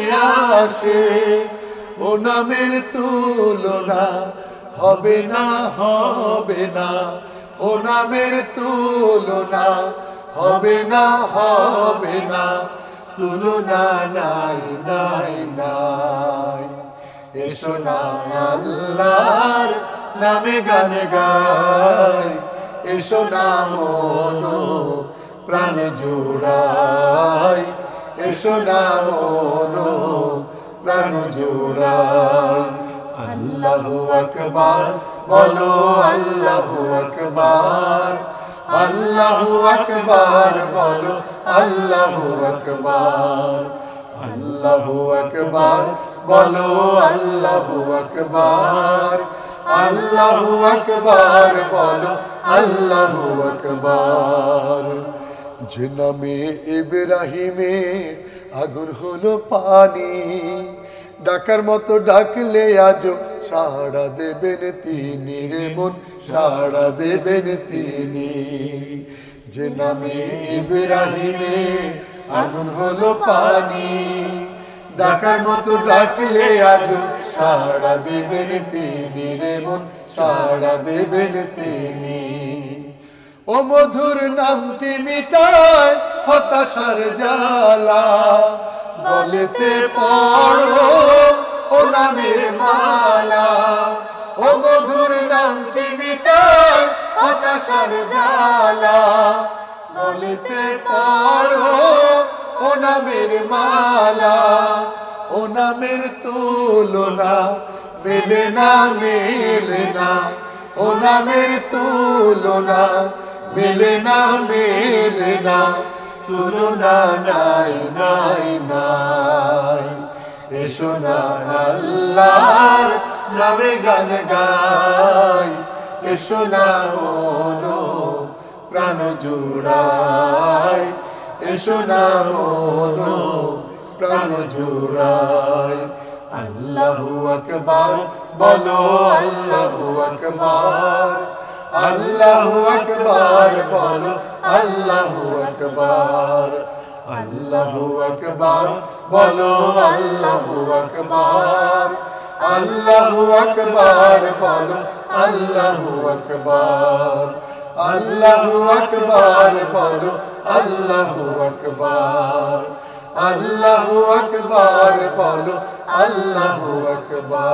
আসে। ও নামের তুলনা হবে না, হবে না, ও নামের তুলনা হবে না, হবে না, তুলনা নাই নাই নাই। এসো না আল্লাহর নামে গান গাই, এসো না মনো প্রাণ জোড়াই, এসো না মনো প্রাণ জোড়াই। আল্লাহু আকবার বলো, আল্লাহু আকবার, আল্লাহু আকবার বলো, আল্লাহু আকবার, আল্লাহু আকবার বলো, আল্লাহু আকবার, আল্লাহু আকবার বলো, আল্লাহু আকবার। যে নামে ইব্রাহিমে আগুন হলো পানি, ডাকার মতো ডাকলে আজও সাড়া দেবেন তিনি রে মন, সাড়া দেবেন তিনি। যে নামে ইব্রাহিমে আগুন হলো পানি, ডাকার মতো ডাকলে আজও সাড়া দেবেন তিনি রে মন, সাড়া দেবেন তিনি। ও মধুর নামটি মিটায় হতাশার জ্বালা, গলেতে পড়ো ও নামের মালা। ও মধুর নামটি মিটায় হতাশার জ্বালা, গলেতে পড়ো ও নামের মালা। ও নামের তুলনা মেলে না, মেলে না। ও নামের তুলনা মেলে না, মেলে না। তুলনা নাই, নাই, নাই। এসো না আল্লাহর নামে গান গাই, এসো না মনো প্রাণ জুড়াই, এসো না মনো প্রাণ জুড়াই। আল্লাহু আকবার বলো, আল্লাহু আকবার, আল্লাহু আকবার বলো, আল্লাহু আকবার, আল্লাহু আকবার বলো, আল্লাহু আকবার, আল্লাহু আকবার বলো, আল্লাহু আকবার, আল্লাহু আকবার বলো, আল্লাহু আকবার, আল্লাহু আকবার বলো, আল্লাহু আকবার।